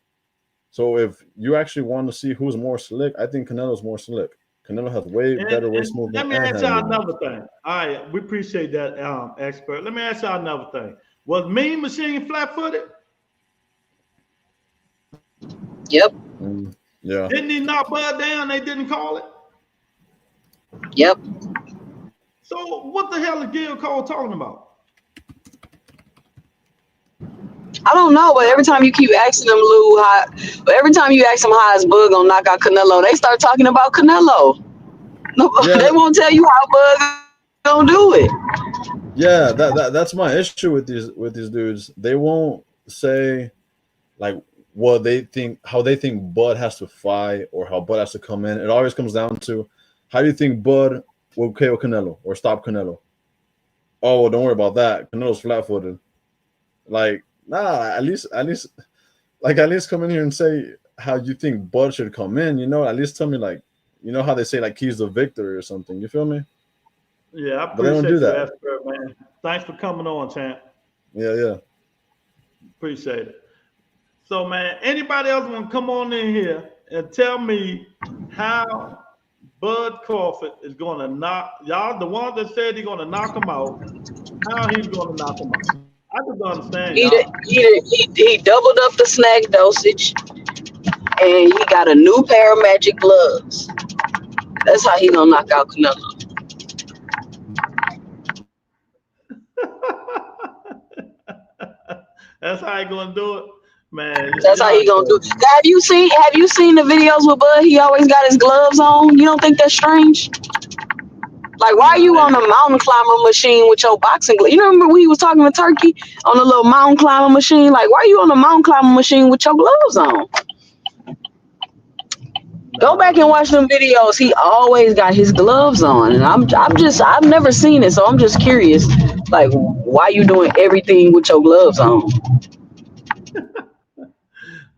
So if you actually want to see who's more slick, I think Canelo's more slick. Canelo has way better waist movement. Let me ask y'all another thing. All right, we appreciate that, expert. Let me ask y'all another thing. Was Mean Machine flat-footed? Yep. Yeah. Didn't he knock Bud down? They didn't call it? Yep. So what the hell is Gil Cole talking about? I don't know, but every time you keep asking them, Lou, every time you ask them how is Bud gonna knock out Canelo, they start talking about Canelo. No, yeah. They won't tell you how Bud gonna do it. Yeah, that's my issue with these dudes. They won't say like what they think, how they think Bud has to fight or how Bud has to come in. It always comes down to how do you think Bud will KO Canelo or stop Canelo? Oh, well, don't worry about that. Canelo's flat-footed. Like, nah, at least come in here and say how you think Bud should come in, At least tell me, like, how they say, like, keys to victory or something. You feel me? Yeah, I but they don't do that. Expert, man. Thanks for coming on, champ. Yeah. Appreciate it. So, man, anybody else want to come on in here and tell me how Bud Crawford is going to knock y'all, the one that said he's going to knock him out, how he's going to knock him out? I just don't understand. He doubled up the snack dosage, and he got a new pair of magic gloves. That's how he gonna knock out Canelo. That's how he gonna do it, man. That's how he gonna do it. Have you seen the videos with Bud? He always got his gloves on. You don't think that's strange? Like, why are you on a mountain climber machine with your boxing gloves? You remember when he was talking to Turkey on a little mountain climber machine? Like, why are you on a mountain climber machine with your gloves on? Go back and watch them videos. He always got his gloves on, and I've never seen it, so I'm just curious. Like, why you doing everything with your gloves on?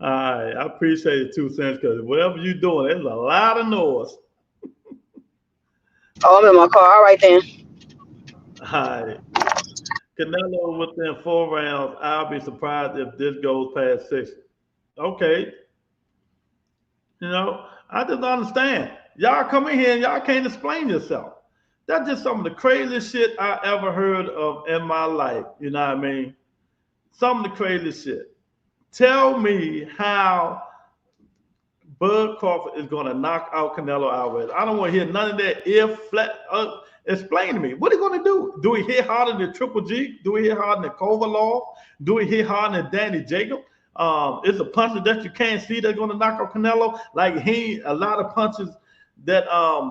All right, I appreciate it 2 cents because whatever you're doing, there's a lot of noise. Oh, I'm in my car. All right, then. All right. Canelo within 4 rounds. I'll be surprised if this goes past 6. Okay. I just don't understand. Y'all come in here and y'all can't explain yourself. That's just some of the craziest shit I ever heard of in my life. You know what I mean? Some of the craziest shit. Tell me how Bud Crawford is going to knock out Canelo Alvarez. I don't want to hear none of that explain to me. What are you going to do? Do he hit harder than Triple G? Do he hit harder than Kovalov? Do he hit harder than Danny Jacob? It's a puncher that you can't see that's going to knock out Canelo. Like a lot of punches that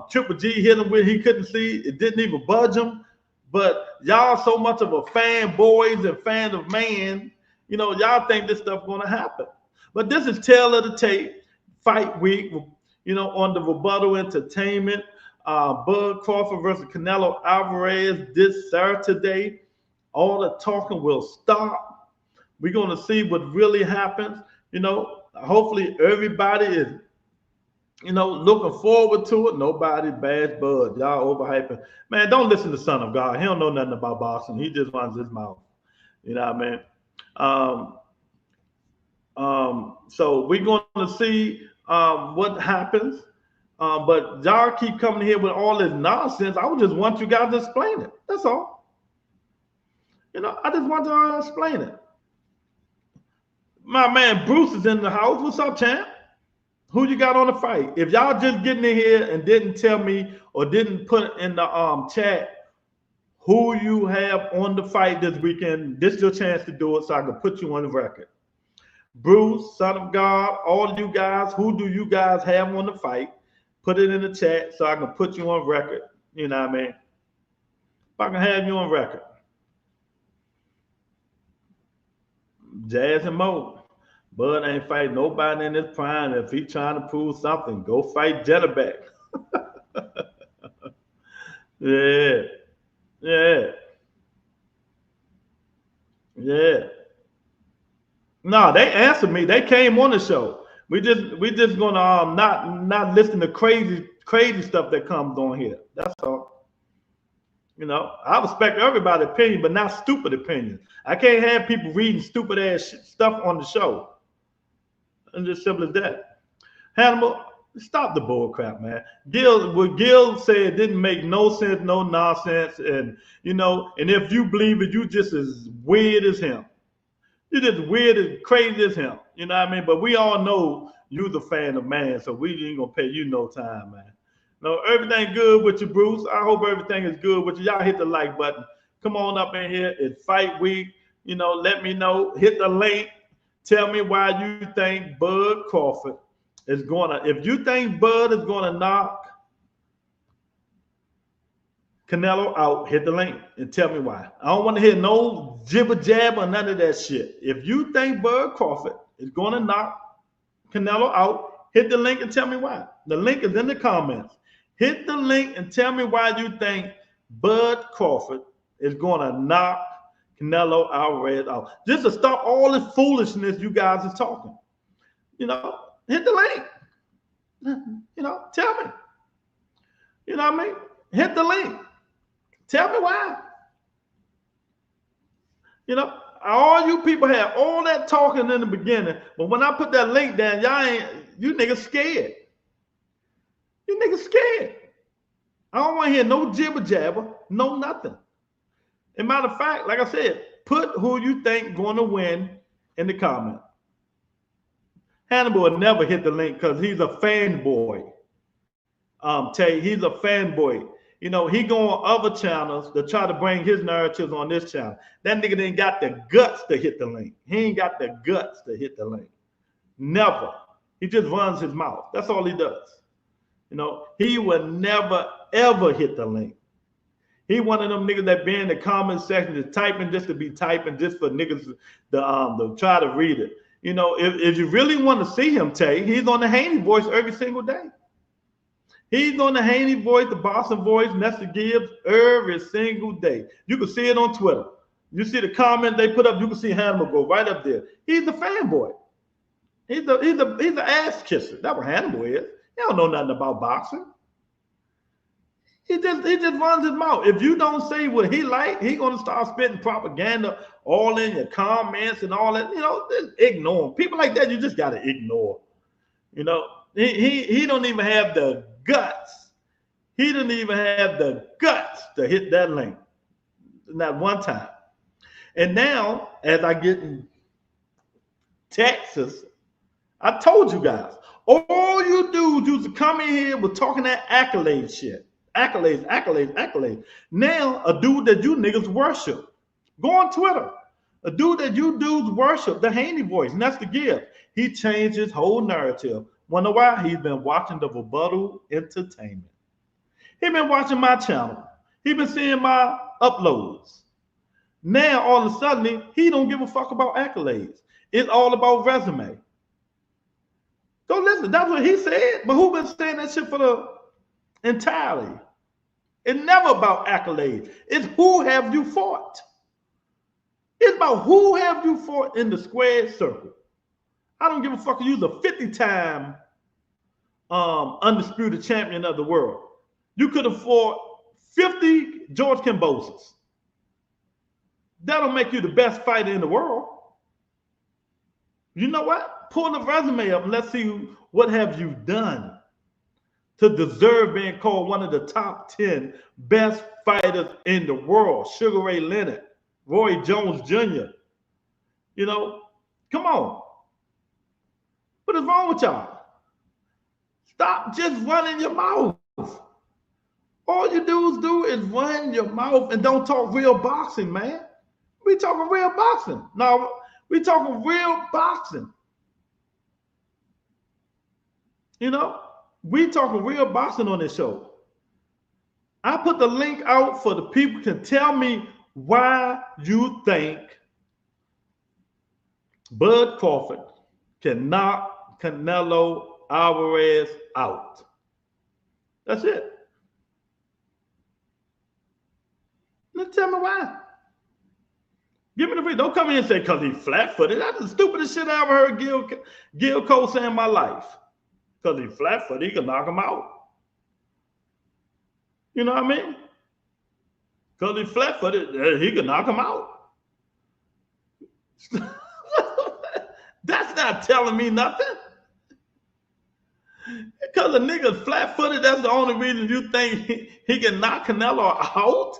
Triple G hit him with, he couldn't see. It didn't even budge him. But y'all so much of a fanboys and fan of man, y'all think this stuff going to happen. But this is tail of the tape. Fight week, on the Rebuttal Entertainment. Bud Crawford versus Canelo Alvarez this Saturday. All the talking will stop. We're going to see what really happens. Hopefully everybody is, looking forward to it. Nobody bash Bud. Y'all overhyping. Man, don't listen to Son of God. He don't know nothing about boxing. He just runs his mouth. You know what I mean? So we're going to see what happens. But y'all keep coming here with all this nonsense. I would just want you guys to explain it. That's all. I just want y'all to explain it. My man Bruce is in the house. What's up, champ? Who you got on the fight? If y'all just getting in here and didn't tell me or didn't put in the chat who you have on the fight this weekend, this is your chance to do it so I can put you on the record. Bruce, Son of God, all you guys, who do you guys have on the fight? Put it in the chat so I can put you on record. You know what I mean? If I can have you on record. Jazz and Mo. Bud ain't fighting nobody in his prime. If he trying to prove something, go fight Jetterback. Yeah. No, they answered me. They came on the show. We just gonna not listen to crazy stuff that comes on here. That's all. You know, I respect everybody's opinion, but not stupid opinions. I can't have people reading stupid ass stuff on the show. And just simple as that. Hannibal, stop the bull crap, man. What Gil said didn't make no sense, no nonsense, and you know, and if you believe it, you just as weird as him. You're just weird and crazy as him. You know what I mean? But we all know you're the fan of man, so we ain't gonna pay you no time, man. No, everything good with you, Bruce. I hope everything is good with you. Y'all hit the like button. Come on up in here. It's fight week. You know, let me know. Hit the link. Tell me why you think Bud Crawford is gonna. If you think Bud is gonna knock Canelo out, hit the link and tell me why. I don't want to hear no jibber jabber or none of that shit. If you think Bud Crawford is gonna knock Canelo out, hit the link and tell me why. The link is in the comments. Hit the link and tell me why you think Bud Crawford is gonna knock Canelo Alvarez out. Just to stop all this foolishness you guys are talking. You know, hit the link. You know, tell me. You know what I mean? Hit the link. Tell me why. You know, all you people had all that talking in the beginning, but when I put that link down, you niggas scared. You niggas scared. I don't want to hear no jibber jabber, no nothing. As a matter of fact, like I said, put who you think going to win in the comment. Hannibal will never hit the link because he's a fanboy. Tay, he's a fanboy. You know, he go on other channels to try to bring his narratives on this channel. That nigga ain't got the guts to hit the link. He ain't got the guts to hit the link. Never. He just runs his mouth. That's all he does. You know, he will never, ever hit the link. He one of them niggas that be in the comment section just typing just to be typing, just for niggas to try to read it. You know, if you really want to see him, Tay, he's on the Haney Voice every single day. He's on the Haney Voice, the Boston Voice, Nestor Gibbs every single day. You can see it on Twitter. You see the comment they put up, you can see Hannibal go right up there. He's the fanboy. He's an ass kisser. That's what Hannibal is. He don't know nothing about boxing. He just runs his mouth. If you don't say what he like, he gonna start spitting propaganda all in your comments and all that. You know, just ignore him. People like that, you just gotta ignore. You know, he don't even have the guts. He didn't even have the guts to hit that link. Not one time. And now, as I get in Texas, I told you guys, all you dudes used to come in here with talking that accolade shit. Accolades. Now, a dude that you niggas worship, go on Twitter. A dude that you dudes worship, the Haney Voice, and that's the gift. He changed his whole narrative. Wonder why? He's been watching the Rebuttal Entertainment. He's been watching my channel. He's been seeing my uploads. Now, all of a sudden, he don't give a fuck about accolades. It's all about resume. Go listen. That's what he said. But who been saying that shit for the entirely? It's never about accolades. It's who have you fought. It's about who have you fought in the squared circle. I don't give a fuck if you're the 50-time undisputed champion of the world. You could have fought 50 George Kimbozes. That'll make you the best fighter in the world. You know what? Pull the resume up and let's see what have you done to deserve being called one of the top 10 best fighters in the world. Sugar Ray Leonard, Roy Jones Jr. You know, come on. What is wrong with y'all? Stop just running your mouth. All you dudes do is run your mouth and don't talk real boxing, man. We talking real boxing. No, we talking real boxing. You know, we talking real boxing on this show. I put the link out for the people can tell me why you think Bud Crawford can knock Canelo Alvarez out. That's it. Now tell me why. Give me the reason. Don't come in and say because he's flat-footed. That's the stupidest shit I ever heard Gil Cole say in my life. Because he's flat-footed, he can knock him out. You know what I mean? Because he's flat-footed, he can knock him out. That's not telling me nothing. Because a nigga flat-footed, that's the only reason you think he can knock Canelo out?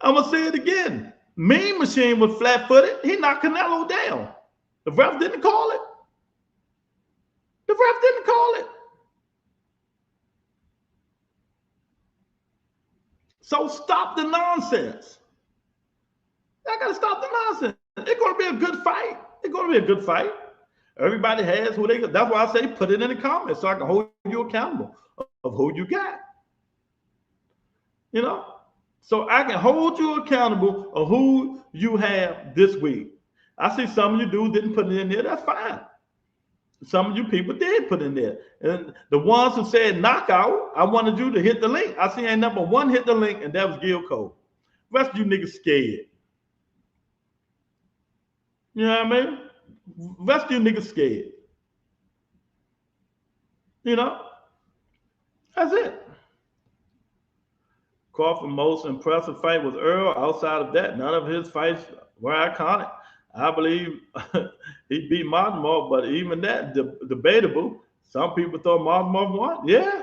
I'm going to say it again. Mean Machine was flat-footed. He knocked Canelo down. The ref didn't call it. The ref didn't call it. So stop the nonsense. I got to stop the nonsense. It's going to be a good fight. It's going to be a good fight. Everybody has who they got. That's why I say put it in the comments so I can hold you accountable of who you got. You know? So I can hold you accountable of who you have this week. I see some of you dudes didn't put it in there. That's fine. Some of you people did put in there. And the ones who said knockout, I wanted you to hit the link. I see ain't number one hit the link, and that was Gil Cole. The rest of you niggas scared. You know what I mean? The rest of you niggas scared. You know? That's it. Crawford's most impressive fight was Earl. Outside of that, none of his fights were iconic. I believe he beat Masvidal, but even that, debatable. Some people thought Masvidal won. Yeah.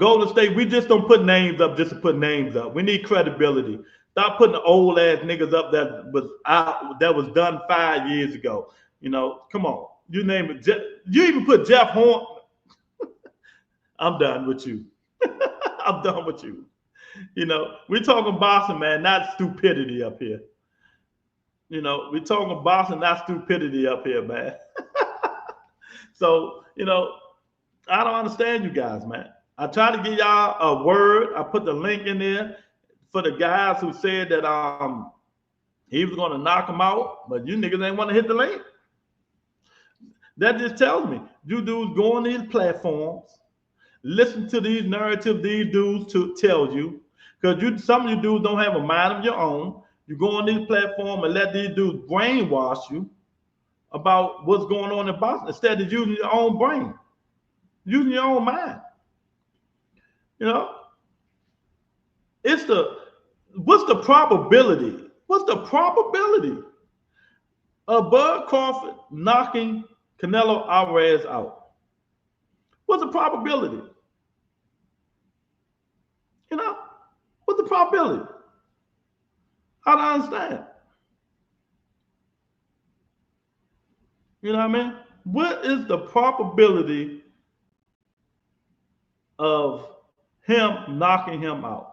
Golden State, we just don't put names up just to put names up. We need credibility. Stop putting the old ass niggas up that was done 5 years ago. You know, come on. You name it. You even put Jeff Horn. I'm done with you. I'm done with you. You know, we're talking boxing, man, not stupidity up here. You know, we're talking boxing, not stupidity up here, man. So, you know, I don't understand you guys, man. I tried to give y'all a word. I put the link in there for the guys who said that he was going to knock him out, but you niggas ain't want to hit the link. That just tells me you dudes go on these platforms, listen to these narratives these dudes to tell you, because some of you dudes don't have a mind of your own. You go on these platforms and let these dudes brainwash you about what's going on in boxing instead of using your own brain, using your own mind. You know, what's the probability? What's the probability of Bud Crawford knocking Canelo Alvarez out? What's the probability? You know, what's the probability? I don't understand. You know what I mean? What is the probability of him knocking him out?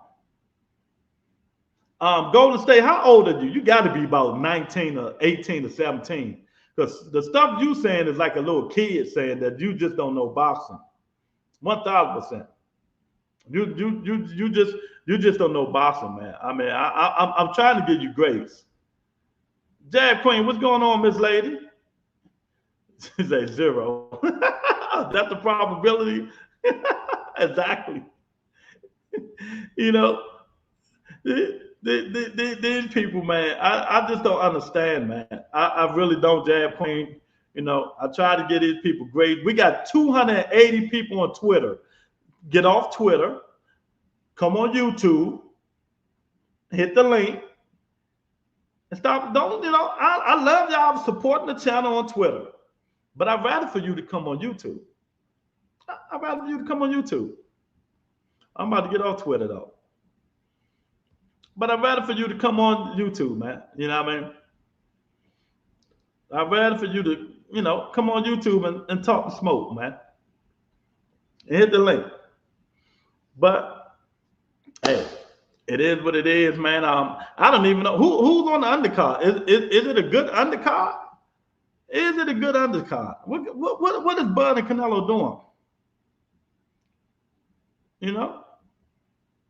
Golden State, how old are you? You got to be about 19 or 18 or 17. Because the stuff you saying is like a little kid saying that you just don't know boxing. 1,000%. You just don't know boxing, man. I mean, I'm trying to give you grace. Jab Queen, what's going on, Miss Lady? She said 0. That's the probability. Exactly. You know, these people, man, I just don't understand, man. I really don't, Jab Queen. You know, I try to get these people great. We got 280 people on Twitter. Get off Twitter. Come on YouTube. Hit the link. And stop. Don't, you know, I love y'all supporting the channel on Twitter. But I'd rather for you to come on YouTube. I'd rather for you to come on YouTube. I'm about to get off Twitter, though. But I'd rather for you to come on YouTube, man. You know what I mean? I'd rather for you to, you know, come on YouTube and talk to smoke, man. And hit the link. But, hey, it is what it is, man. I don't even know. Who's on the undercard? Is it a good undercard? Is it a good undercard? What is Bud and Canelo doing? You know?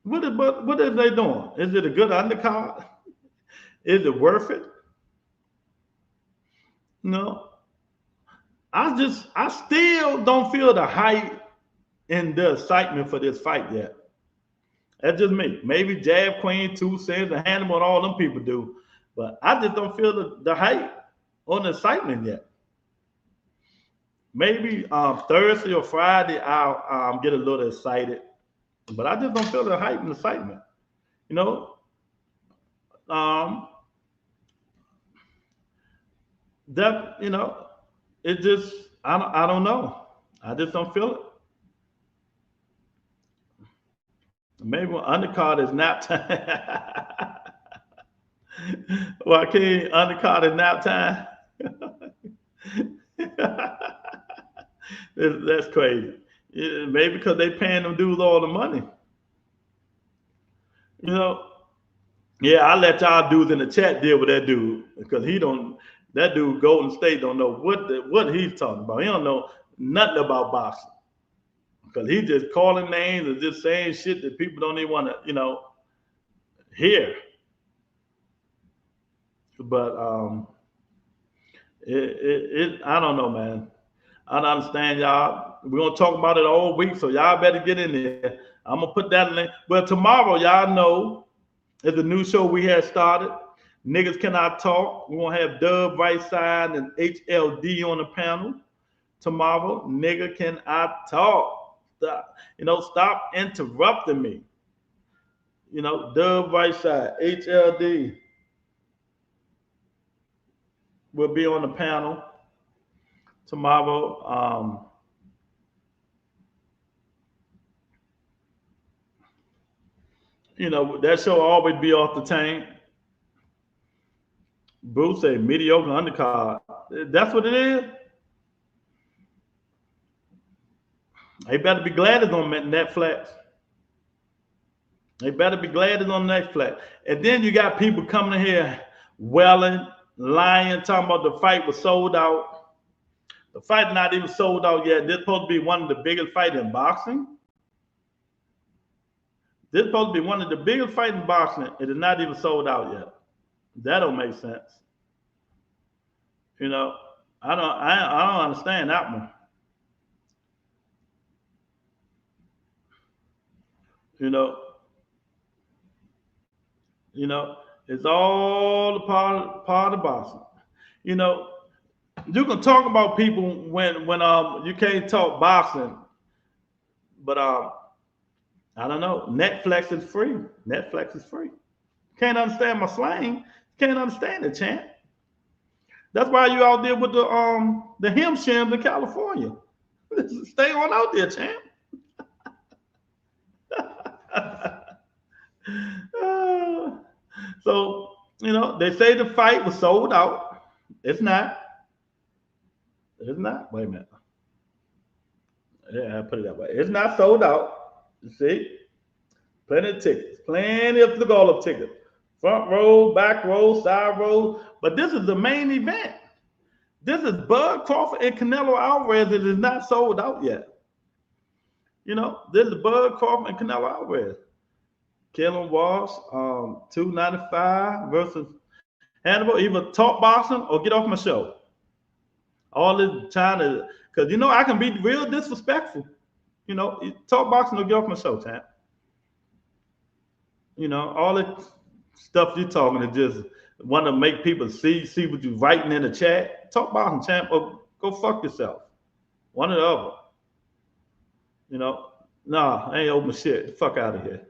What is they doing? Is it a good undercard? Is it worth it? No. I still don't feel the hype in the excitement for this fight yet. That's just me. Maybe Jab Queen, 2 Cents, and Hannibal, and all them people do. But I just don't feel the hype on the excitement yet. Maybe Thursday or Friday I'll get a little excited. But I just don't feel the hype and excitement. You know? That, you know, it just, I don't know. I just don't feel it. Maybe when undercard is nap time. Well, I can't undercard is nap time. That's crazy. Yeah, maybe because they paying them dudes all the money. You know, yeah, I let y'all dudes in the chat deal with that dude because that dude Golden State don't know what he's talking about. He don't know nothing about boxing. Because he's just calling names and just saying shit that people don't even want to, you know, hear. But I don't know, man. I don't understand, y'all. We're gonna talk about it all week, so y'all better get in there. I'm gonna put that link. Well, tomorrow, y'all know, is a new show we had started. Niggas Cannot Talk. We're gonna have Dub Right Side and HLD on the panel tomorrow. Nigga Cannot Talk. Stop interrupting me. You know, Dub Right Side, HLD will be on the panel tomorrow. That show will always be off the chain. Bruce say mediocre undercard. That's what it is. They better be glad it's on Netflix. They better be glad it's on Netflix. And then you got people coming in here welling, lying, talking about the fight was sold out. The fight not even sold out yet. This is supposed to be one of the biggest fights in boxing. This is supposed to be one of the biggest fights in boxing. It is not even sold out yet. That don't make sense. I don't understand that one. It's all a part of boxing. You can talk about people when you can't talk boxing, but I don't know. Netflix is free. Netflix is free. Can't understand my slang. Can't understand it, champ. That's why you out there with the him shims in California. Stay on out there, champ. So, they say the fight was sold out. It's not. It's not. Wait a minute. Yeah, I put it that way. It's not sold out. You see? Plenty of tickets. Plenty of the all-up tickets. Front row, back row, side row. But this is the main event. This is Bud Crawford and Canelo Alvarez. It is not sold out yet. This is Bud Crawford and Canelo Alvarez. Kellen Walsh, $295 versus Hannibal. Either talk boxing or get off my show. All this trying to, because I can be real disrespectful. Talk boxing or get off my show, champ. All the stuff you're talking is just want to make people see what you're writing in the chat. Talk boxing, champ, or go fuck yourself. One or the other. Nah, I ain't open shit. Fuck out of here.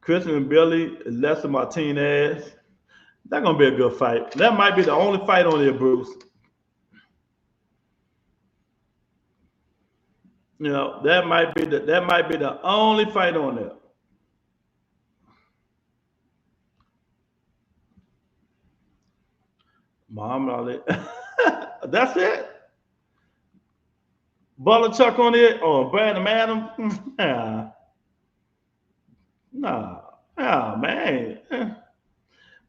Christian and Billy, Lester Martinez. That's gonna be a good fight. That might be the only fight on there, Bruce. That might be the only fight on there. Muhammad Ali. That's it. Butler on it or Brandon Adams. Nah, man.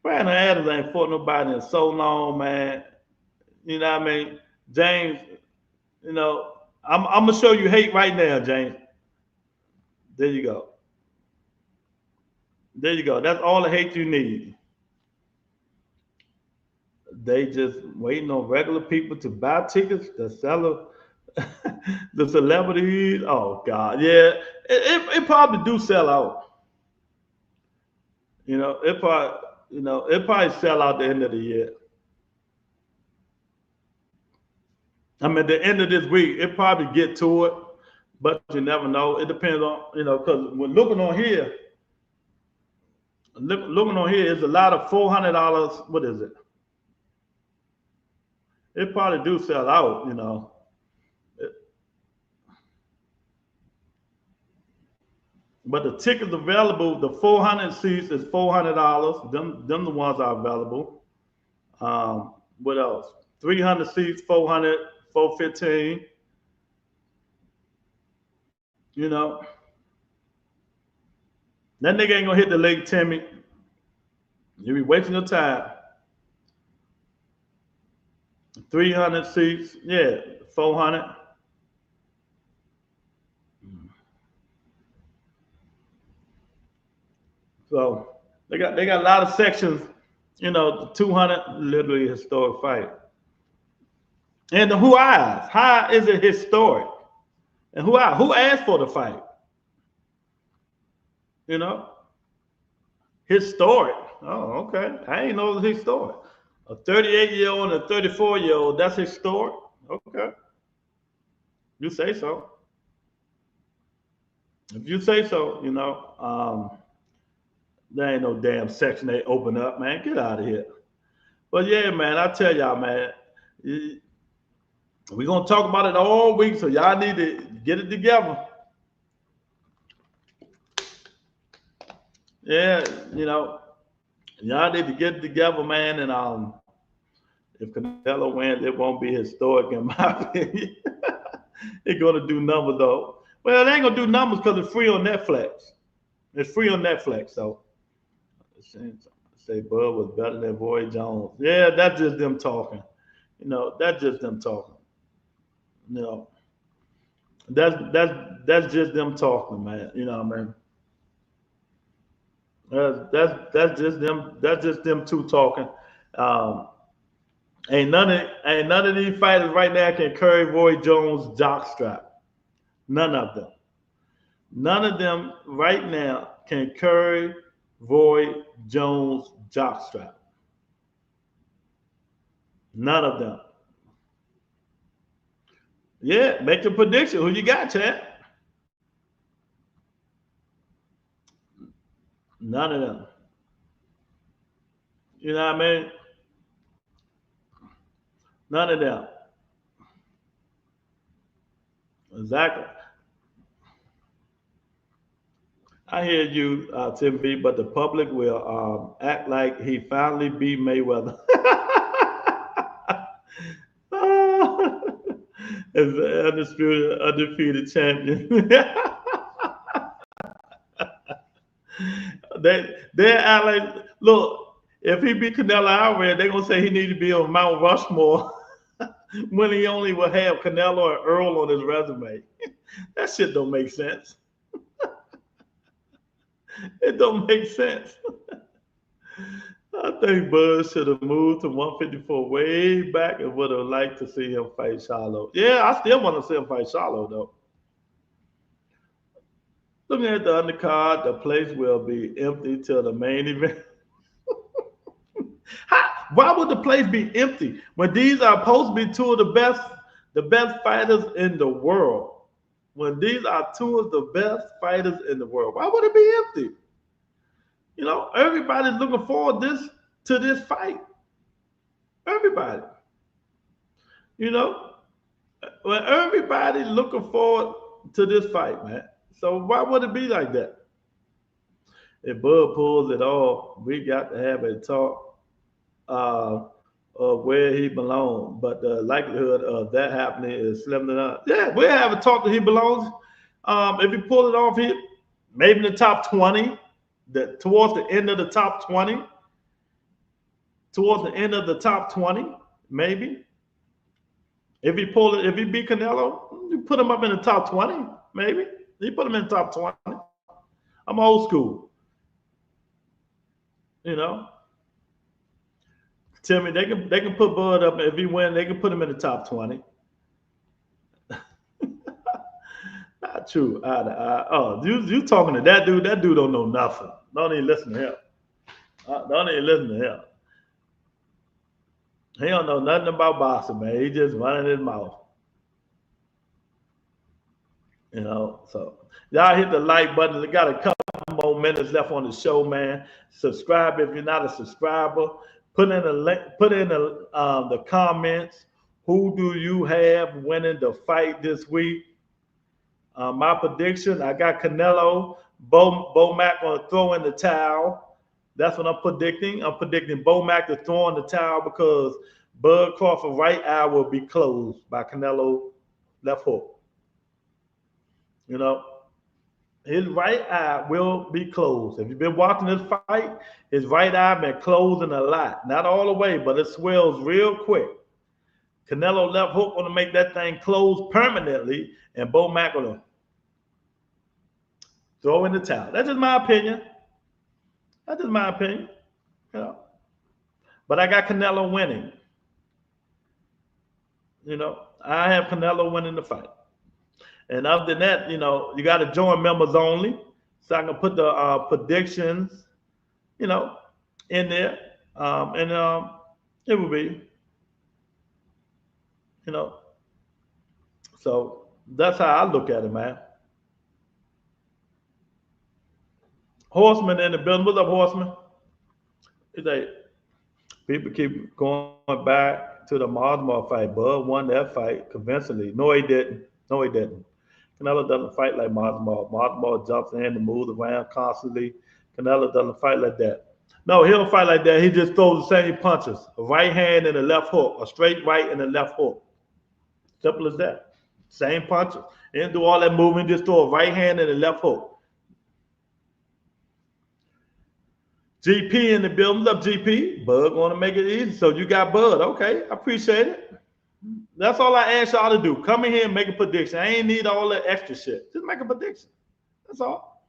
Brandon Adams ain't fought nobody in so long, man. You know what I mean? James, I'm gonna show you hate right now, James. There you go. There you go. That's all the hate you need. They just waiting on regular people to buy tickets. The seller, The celebrities, oh God, yeah, it probably do sell out. It probably sell out the end of the year. I mean, the end of this week, it probably get to it, but you never know. It depends on, because when looking on here is a lot of $400. What is it? It probably do sell out. But the tickets available, the 400 seats is $400. Them the ones are available. What else? 300 seats, 400, 415. That nigga ain't gonna hit the Lake Timmy. You be wasting your time. 300 seats, yeah, 400. So they got a lot of sections. The 200 literally historic fight. And who asked? How is it historic? And who asked for the fight? Historic. Oh, okay. I ain't know it was historic. A 38-year-old and a 34-year-old, that's historic? Okay. You say so. If you say so, there ain't no damn section they open up, man. Get out of here. But yeah, man, I tell y'all, man, we're going to talk about it all week, so y'all need to get it together. Yeah, y'all need to get it together, man. And if Canelo wins, it won't be historic in my opinion. It's going to do numbers, though. Well, it ain't going to do numbers because it's free on Netflix. It's free on Netflix, so. Say Bud was better than Roy Jones. Yeah, that's just them talking. That's just them talking. That's just them talking, man. You know what I mean? That's just them two talking. Ain't none of these fighters right now can carry Roy Jones' jockstrap. None of them. None of them right now can carry Roy Jones' jockstrap. None of them. Yeah, make the prediction. Who you got, Chad? None of them. You know what I mean? None of them. Exactly. I hear you, Tim B, but the public will act like he finally beat Mayweather. As the undefeated champion. they act like, look, if he beat Canelo Alvarez, they're gonna say he need to be on Mount Rushmore when he only will have Canelo and Earl on his resume. That shit don't make sense. It don't make sense. I think Bud should have moved to 154 way back and would have liked to see him fight Charlo. Yeah, I still want to see him fight Charlo, though. Looking at the undercard, the place will be empty till the main event. Why would the place be empty when these are supposed to be two of the best fighters in the world? When these are two of the best fighters in the world, why would it be empty? Everybody's looking forward to this fight. Everybody. When everybody's looking forward to this fight, man. So why would it be like that? If Bud pulls it off, we got to have a talk of where he belongs. But the likelihood of that happening is slim to none. Yeah, we'll have a talk that he belongs. If he pull it off here, maybe in the top 20, towards the end of the top 20. Towards the end of the top 20, maybe. If he beat Canelo, you put him up in the top 20, maybe. You put him in the top 20. I'm old school. Tell me they can put Bud up. If he win, they can put him in the top 20. Not true. Oh, you talking to that dude? That dude don't know nothing. Don't even listen to him. Don't even listen to him. He don't know nothing about boxing, man. He just running his mouth. You know, so y'all hit the like button. We got a couple more minutes left on the show, man. Subscribe if you're not a subscriber. Put in a link. Put in the comments. Who do you have winning the fight this week? My prediction: I got Canelo. Bo Mac gonna throw in the towel. That's what I'm predicting. I'm predicting Bo Mac to throw in the towel because Bud Crawford right eye will be closed by Canelo left hook. You know, his right eye will be closed. If you've been watching this fight, his right eye been closing a lot. Not all the way, but it swells real quick. Canelo left hook gonna make that thing close permanently, and Bo Mac gonna throw in the towel. That's just my opinion. That's just my opinion. You know. But I got Canelo winning. You know, I have Canelo winning the fight. And other than that, you know, you got to join members only. So I can put the predictions, you know, in there. It will be, you know. So that's how I look at it, man. Horseman in the building. What's up, Horseman? It's like people keep going back to the Masvidal fight. Bud won that fight convincingly. No, he didn't. No, he didn't. Canelo doesn't fight like Masvidal. Masvidal jumps in and moves around constantly. Canelo doesn't fight like that. No, he don't fight like that. He just throws the same punches. A right hand and a left hook. A straight right and a left hook. Simple as that. Same punches. He didn't do all that moving. Just throw a right hand and a left hook. GP in the building. What's up, GP? Bud going to make it easy. So you got Bud. Okay, I appreciate it. That's all I ask y'all to do. Come in here and make a prediction. I ain't need all that extra shit. Just make a prediction. That's all.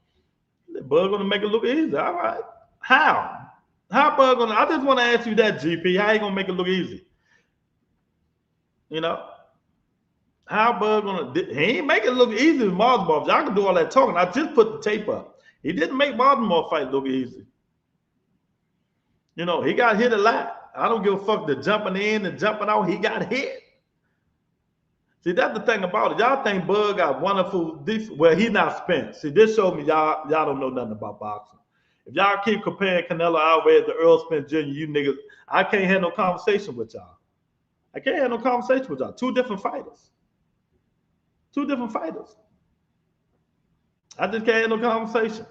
Bud gonna make it look easy. All right. How? How Bud gonna? I just want to ask you that, GP. How you gonna make it look easy? You know? How Bud gonna? He ain't make it look easy with Masvidal. Y'all can do all that talking. I just put the tape up. He didn't make Masvidal fight look easy. You know, he got hit a lot. I don't give a fuck the jumping in and jumping out. He got hit. See, that's the thing about it. Y'all think Bud got wonderful defense. Well, he not Spence. See, this showed me y'all don't know nothing about boxing. If y'all keep comparing Canelo Alvarez to Earl Spence Jr., you niggas, I can't have no conversation with y'all. I can't have no conversation with y'all. Two different fighters. Two different fighters. I just can't have no conversation.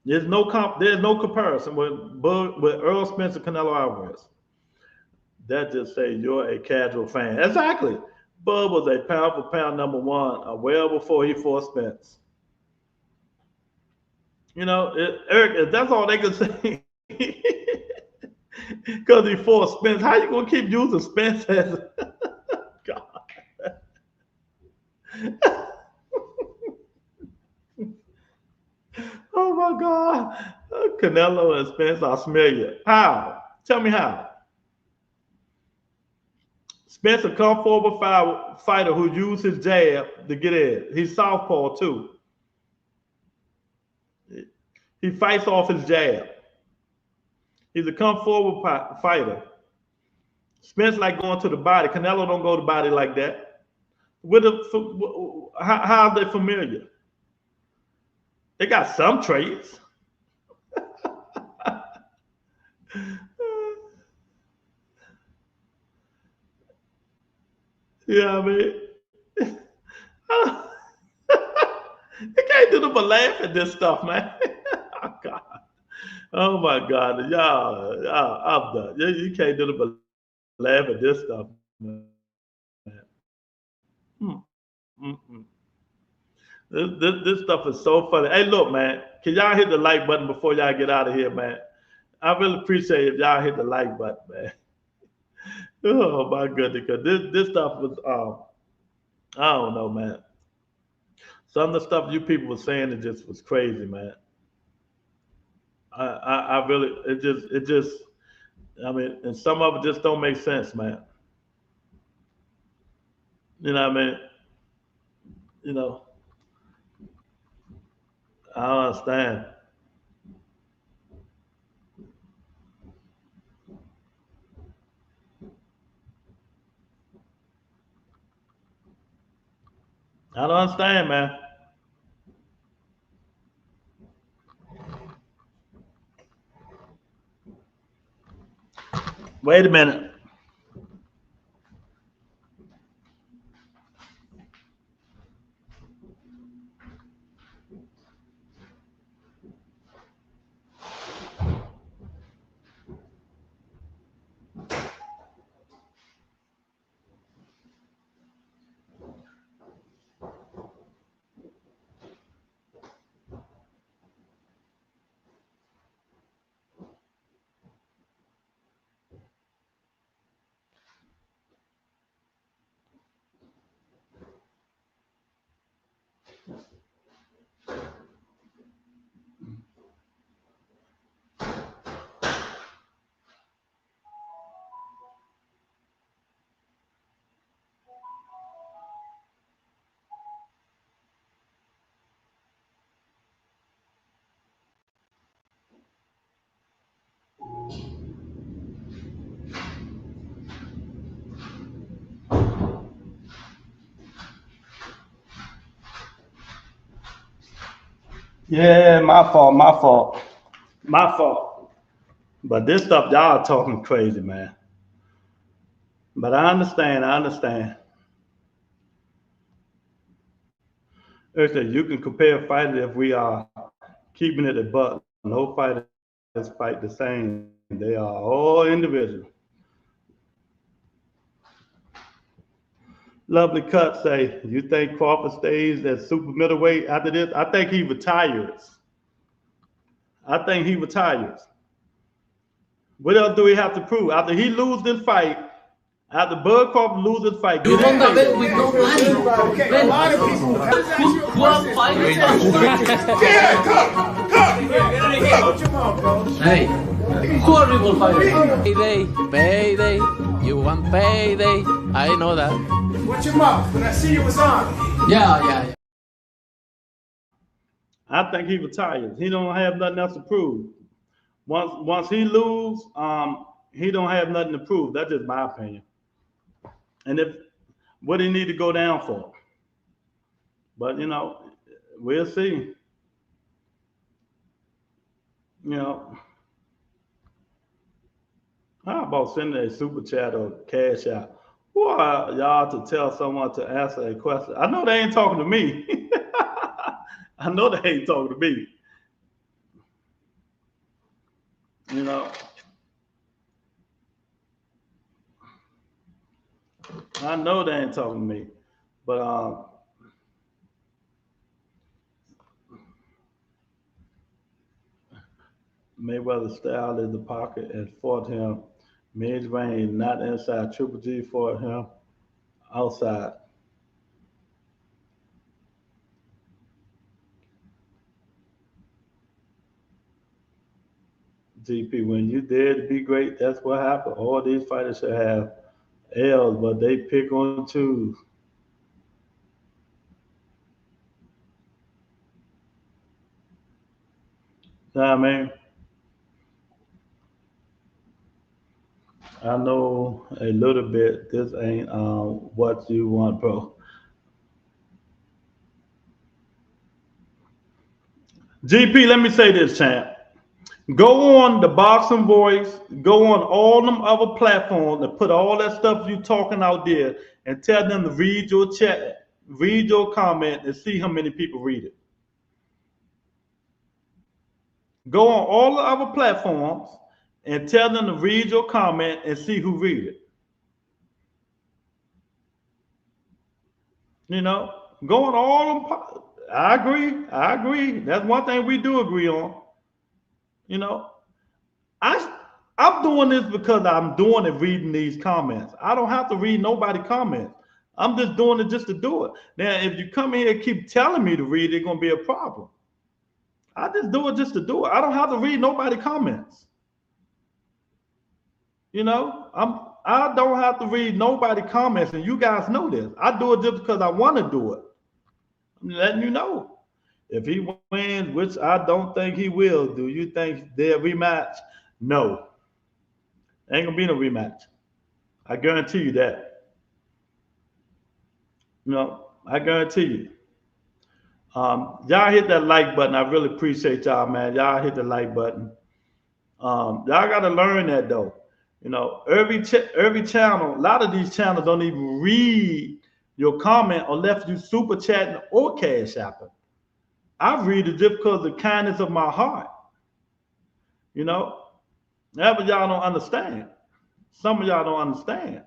There's no comparison with Earl Spence and Canelo Alvarez. That just say you're a casual fan. Exactly. Bud was a pound for pound number one well before he fought Spence. You know, Eric, if that's all they could say, because he fought Spence, how you gonna keep using Spence as God? Oh my God. Canelo and Spence are familiar. How? Tell me how. Spence a come forward fighter who used his jab to get in. He's southpaw too. He fights off his jab. He's a come forward fighter. Spence like going to the body. Canelo don't go to the body like that. How are they familiar? They got some traits. Yeah, I mean, you can't do nothing but laugh at this stuff, man. Oh God, oh my God, y'all, I'm done. You can't do nothing but laugh at this stuff, man. This stuff is so funny. Hey, look, man, can y'all hit the like button before y'all get out of here, man? I really appreciate it if y'all hit the like button, man. Oh my goodness, because this stuff was I don't know, man. Some of the stuff you people were saying, it just was crazy, man. I really, it just, I mean, and some of it just don't make sense, man. You know what I mean? You know, I don't understand. I don't understand, man. Wait a minute. Yeah, my fault, my fault, my fault. But this stuff, y'all talking crazy, man. But I understand, I understand. Listen, you can compare fighters if we are keeping it a buck. No fighters fight the same. They are all individual. Lovely Cut say, you think Crawford stays at super middleweight after this? I think he retires. I think he retires. What else do we have to prove? After he loses this fight, after Bud Crawford loses this fight, You don't have it with no money. Okay, a lot of people. Who are fighting? Yeah, come. Hey, horrible fighter. Payday. You want payday. I know that. Watch your mouth. When I see you was on. Yeah. I think he retires. He don't have nothing else to prove. Once he lose, he don't have nothing to prove. That's just my opinion. And if what he need to go down for. But we'll see. How about sending a super chat or cash out? Who are y'all to tell someone to answer a question? I know they ain't talking to me. I know they ain't talking to me. I know they ain't talking to me. But Mayweather's style in the pocket and fought him mid-range, not inside. Triple G fought him outside. GP, when you dare to be great, that's what happened. All these fighters should have L's, but they pick on twos. You know what I mean? I know a little bit. This ain't what you want, bro. GP, let me say this, champ. Go on the Boxing Voice, go on all them other platforms and put all that stuff you talking out there and tell them to read your chat, read your comment, and see how many people read it. Go on all the other platforms and tell them to read your comment and see who read it. Go on all them. I agree. That's one thing we do agree on. I'm doing this because I'm doing it, reading these comments. I don't have to read nobody comments. I'm just doing it just to do it. Now, if you come here and keep telling me to read, it's gonna be a problem. I just do it just to do it. I don't have to read nobody comments. I don't have to read nobody comments, and you guys know this. I do it just because I want to do it. letting you know. If he wins, which I don't think he will, do you think they'll rematch? No. Ain't gonna be no rematch. I guarantee you that. I guarantee you. Y'all hit that like button. I really appreciate y'all, man. Y'all hit the like button. Y'all gotta learn that though. Every channel, a lot of these channels don't even read your comment unless you super chatting or cash apping. I read it just because of the kindness of my heart. That's what y'all don't understand. Some of y'all don't understand.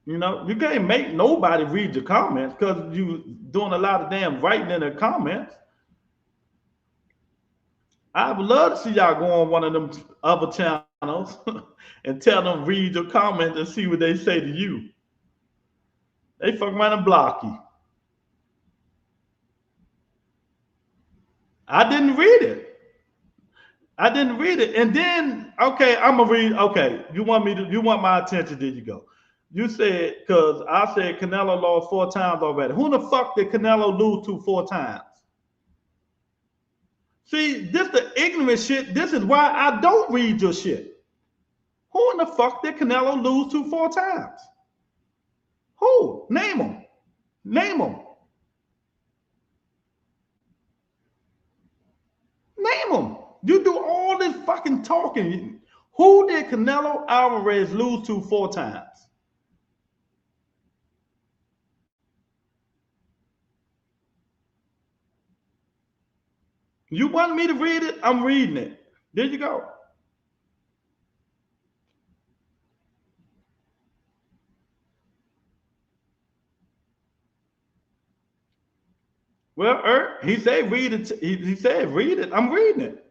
You can't make nobody read your comments because you doing a lot of damn writing in the comments. I would love to see y'all go on one of them other channels and tell them read your comments and see what they say to you. They fuck around and block you. I didn't read it. And then, okay, I'm gonna read. Okay, you want my attention? There you go. You said, because I said Canelo lost 4 times already. Who the fuck did Canelo lose to 4 times? See, this the ignorant shit. This is why I don't read your shit. Who in the fuck did Canelo lose to 4 times? Who? Name them. Name them. Name them. You do all this fucking talking. Who did Canelo Alvarez lose to 4 times? You want me to read it? I'm reading it. There you go. Well, he said read it. He said read it. I'm reading it.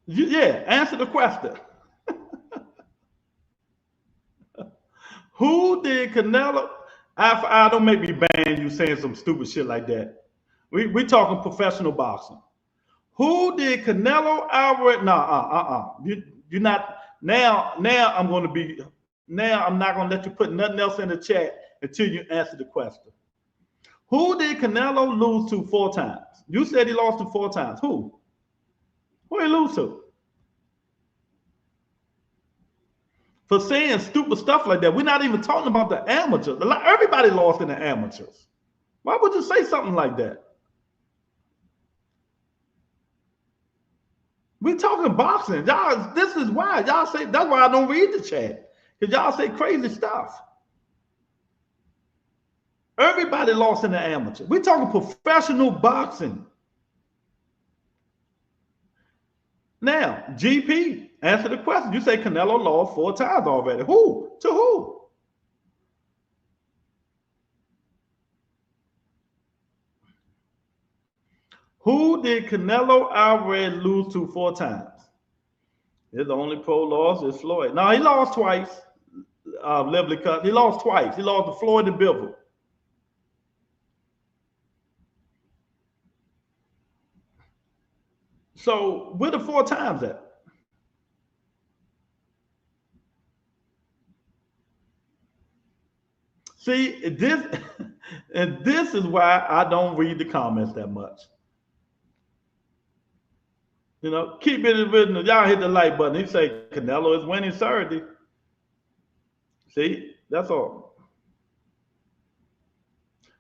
Yeah, answer the question. Who did Canelo? I don't make me ban you saying some stupid shit like that. We talking professional boxing. Who did Canelo Alvarez? You're not now. I'm going to be. Now I'm not going to let you put nothing else in the chat until you answer the question. Who did Canelo lose to 4 times? You said he lost to 4 times. Who? Who did he lose to? For saying stupid stuff like that. We're not even talking about the amateurs. Everybody lost in the amateurs. Why would you say something like that? We're talking boxing. Y'all, this is why. Y'all say, that's why I don't read the chat. Because y'all say crazy stuff. Everybody lost in the amateur. We're talking professional boxing. Now, GP, answer the question. You say Canelo lost 4 times already. Who? To who? Who did Canelo Alvarez lose to 4 times? His only pro loss is Floyd. No, he lost twice. Lively cut. He lost twice. He lost to Floyd and Bivol. So where the 4 times at? See, this and this is why I don't read the comments that much. Keep it original. Y'all hit the like button. He say Canelo is winning Saturday. See, that's all.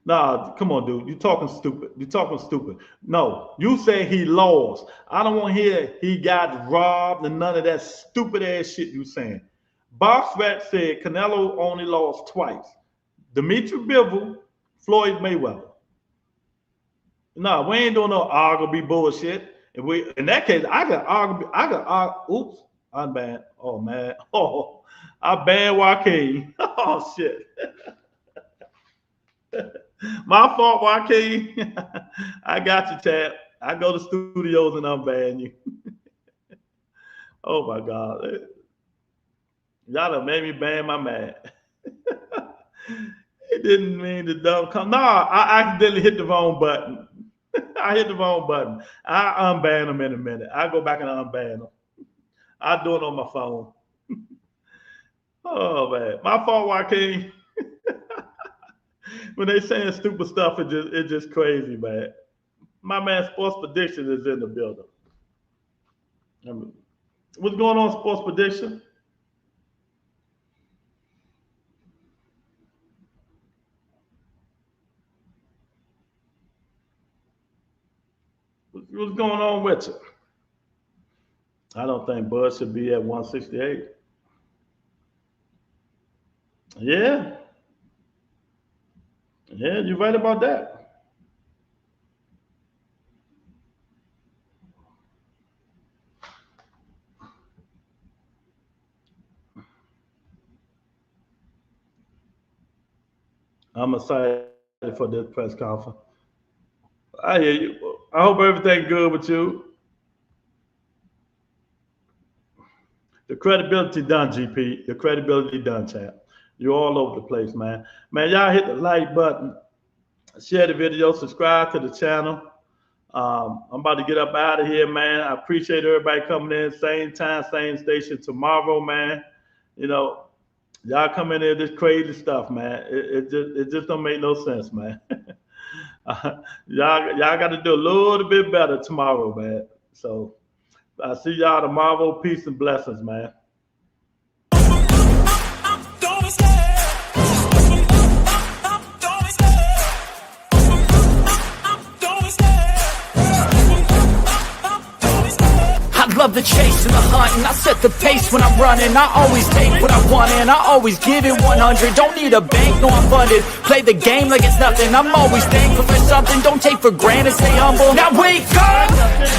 Nah, come on, dude. You talking stupid. You talking stupid. No, you say he lost. I don't want to hear he got robbed and none of that stupid ass shit you saying. Box Rat said Canelo only lost twice. Dimitri Bivol, Floyd Mayweather. No, we ain't doing no argue bullshit. If we, in that case, I got argue. Oops, unbanned. Oh man. Oh, I banned Joaquin. Oh shit. My fault, Joaquin. I got you, Chad. I go to studios and unban you. Oh my God. Y'all done made me ban my man. It didn't mean to dumb come. No, I accidentally hit the wrong button. I hit the wrong button. I unban him in a minute. I go back and unban him. I do it on my phone. Oh man, my fault, Joaquin. When they saying stupid stuff, it's just crazy, man. My man, Sports Prediction is in the building. I mean, what's going on, Sports Prediction? What's going on with you? I don't think Bud should be at 168. Yeah. Yeah, you're right about that. I'm excited for this press conference. I hear you. I hope everything's good with you. The credibility done, GP. Your credibility done, champ. You're all over the place, man. Man, y'all hit the like button, share the video, subscribe to the channel. I'm about to get up out of here, man. I appreciate everybody coming in. Same time, same station tomorrow, man. You know, y'all come in here, this crazy stuff, man. It just don't make no sense, man. Y'all got to do a little bit better tomorrow, man. So I see y'all tomorrow. Peace and blessings, man. Love the chase and the hunt, and I set the pace when I'm running. I always take what I want and I always give it 100. Don't need a bank, no I'm funded. Play the game like it's nothing. I'm always thankful for something. Don't take for granted, stay humble. Now wake up,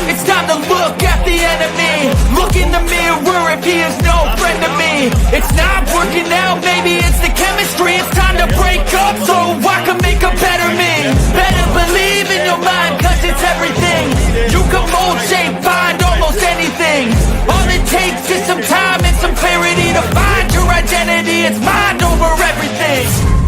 it's time to look at the enemy. Look in the mirror if he is no friend to me. It's not working out, maybe it's the chemistry. It's time to break up so I can make a better me. Better believe in your mind, cause it's everything. You can mold, shape, find almost anything. All it takes is some time and some clarity to find your identity. It's mind over everything.